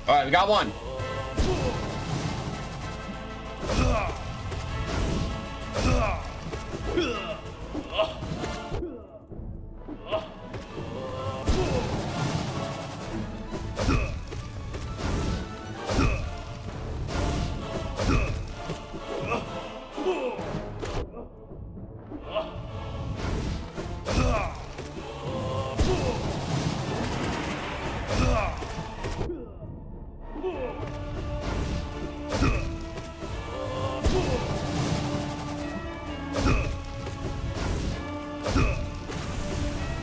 All right, we got one.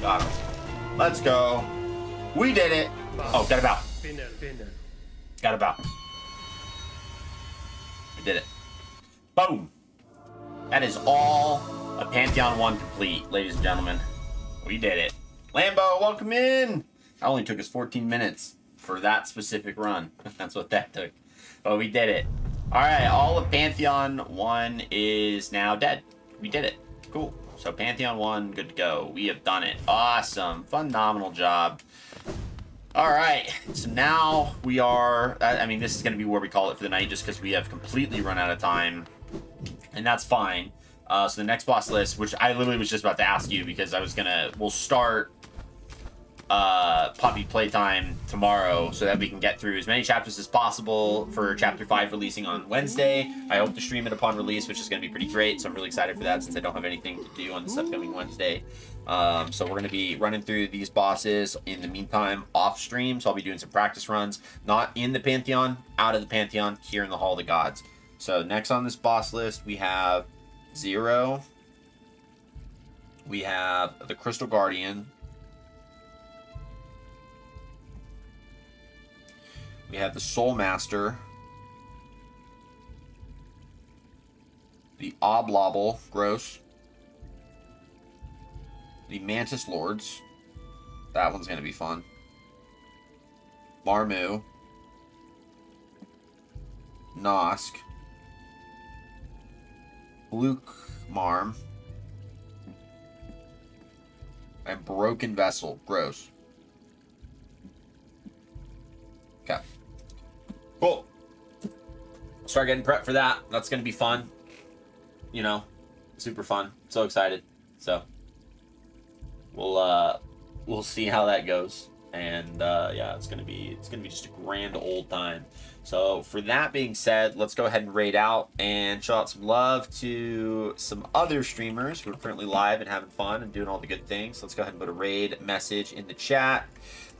Got him. Let's go. We did it. Oh, got about. Got about. We did it. Boom. That is all a Pantheon 1 complete, ladies and gentlemen. We did it. Lambo, welcome in. It only took us 14 minutes for that specific run. That's what that took. But we did it. All right, all of Pantheon 1 is now dead. We did it. Cool. So Pantheon 1, good to go. We have done it. Awesome. Phenomenal job. All right. So now we are... I mean, this is going to be where we call it for the night just because we have completely run out of time. And that's fine. So the next boss list, which I literally was just about to ask you because I was going to... We'll start Puppy Playtime tomorrow so that we can get through as many chapters as possible for Chapter 5 releasing on Wednesday. I hope to stream it upon release, which is going to be pretty great, so I'm really excited for that since I don't have anything to do on this upcoming Wednesday. So we're going to be running through these bosses in the meantime off stream, so I'll be doing some practice runs, not in the Pantheon, out of the Pantheon, here in the Hall of the Gods. So next on this boss list, we have Zero. We have the Crystal Guardian. We have the Soul Master, the Oblobble, gross, the Mantis Lords, that one's going to be fun, Marmu, Nosk, Luke Marm, and Broken Vessel, gross. Okay. Cool. Start getting prepped for that. That's going to be fun. You know, super fun. So excited. So, we'll see how that goes. And yeah, it's gonna be just a grand old time. So for that being said, let's go ahead and raid out and show out some love to some other streamers who are currently live and having fun and doing all the good things. Let's go ahead and put a raid message in the chat.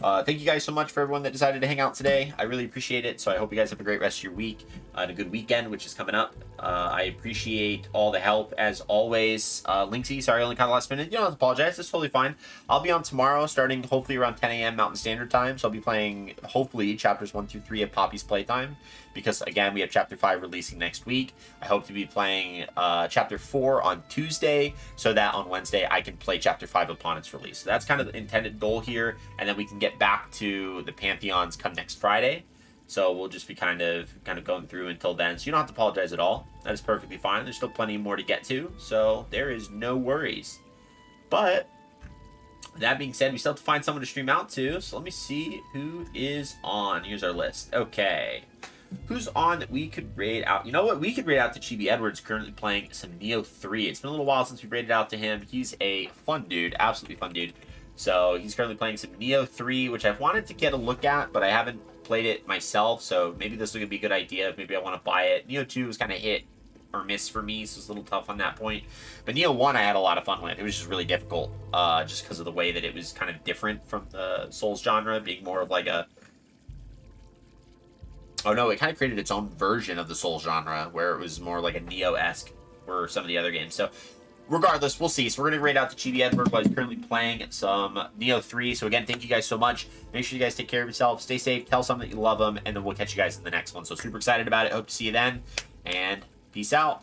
Thank you guys so much for everyone that decided to hang out today. I really appreciate it. So I hope you guys have a great rest of your week and a good weekend, which is coming up. I appreciate all the help as always. Linksy, sorry, I only caught the last minute. You don't have to apologize. It's totally fine. I'll be on tomorrow, starting hopefully around 10 a.m. Mountain Standard Time. So I'll be playing hopefully chapters 1 through 3 of Poppy's Playtime, because again we have chapter 5 releasing next week. I hope to be playing chapter 4 on Tuesday, so that on Wednesday I can play chapter 5 upon its release. So that's kind of the intended goal here, and then we can get back to the Pantheons come next Friday. So we'll just be kind of going through until then. So you don't have to apologize at all. That is perfectly fine. There's still plenty more to get to, so there is no worries. But that being said, we still have to find someone to stream out to. So let me see who is on. Here's our list. Okay. Who's on that we could raid out? You know what? We could raid out to Chibi Edwards, currently playing some Neo 3. It's been a little while since we raided out to him. He's a fun dude. Absolutely fun dude. So he's currently playing some Neo 3, which I've wanted to get a look at, but I haven't played it myself. So maybe this will be a good idea. Maybe I want to buy it. Neo 2 was kind of hit or miss for me, so it's a little tough on that point. But Neo 1 I had a lot of fun with. It was just really difficult, just because of the way that it was kind of different from the Souls genre, being more of like a... Oh no, it kind of created its own version of the Souls genre, where it was more like a Neo-esque for some of the other games. So regardless, we'll see. So we're going to raid out to Chibi Edward while he's currently playing some Neo 3. So again, thank you guys so much. Make sure you guys take care of yourselves. Stay safe. Tell someone that you love them. And then we'll catch you guys in the next one. So super excited about it. Hope to see you then. And peace out.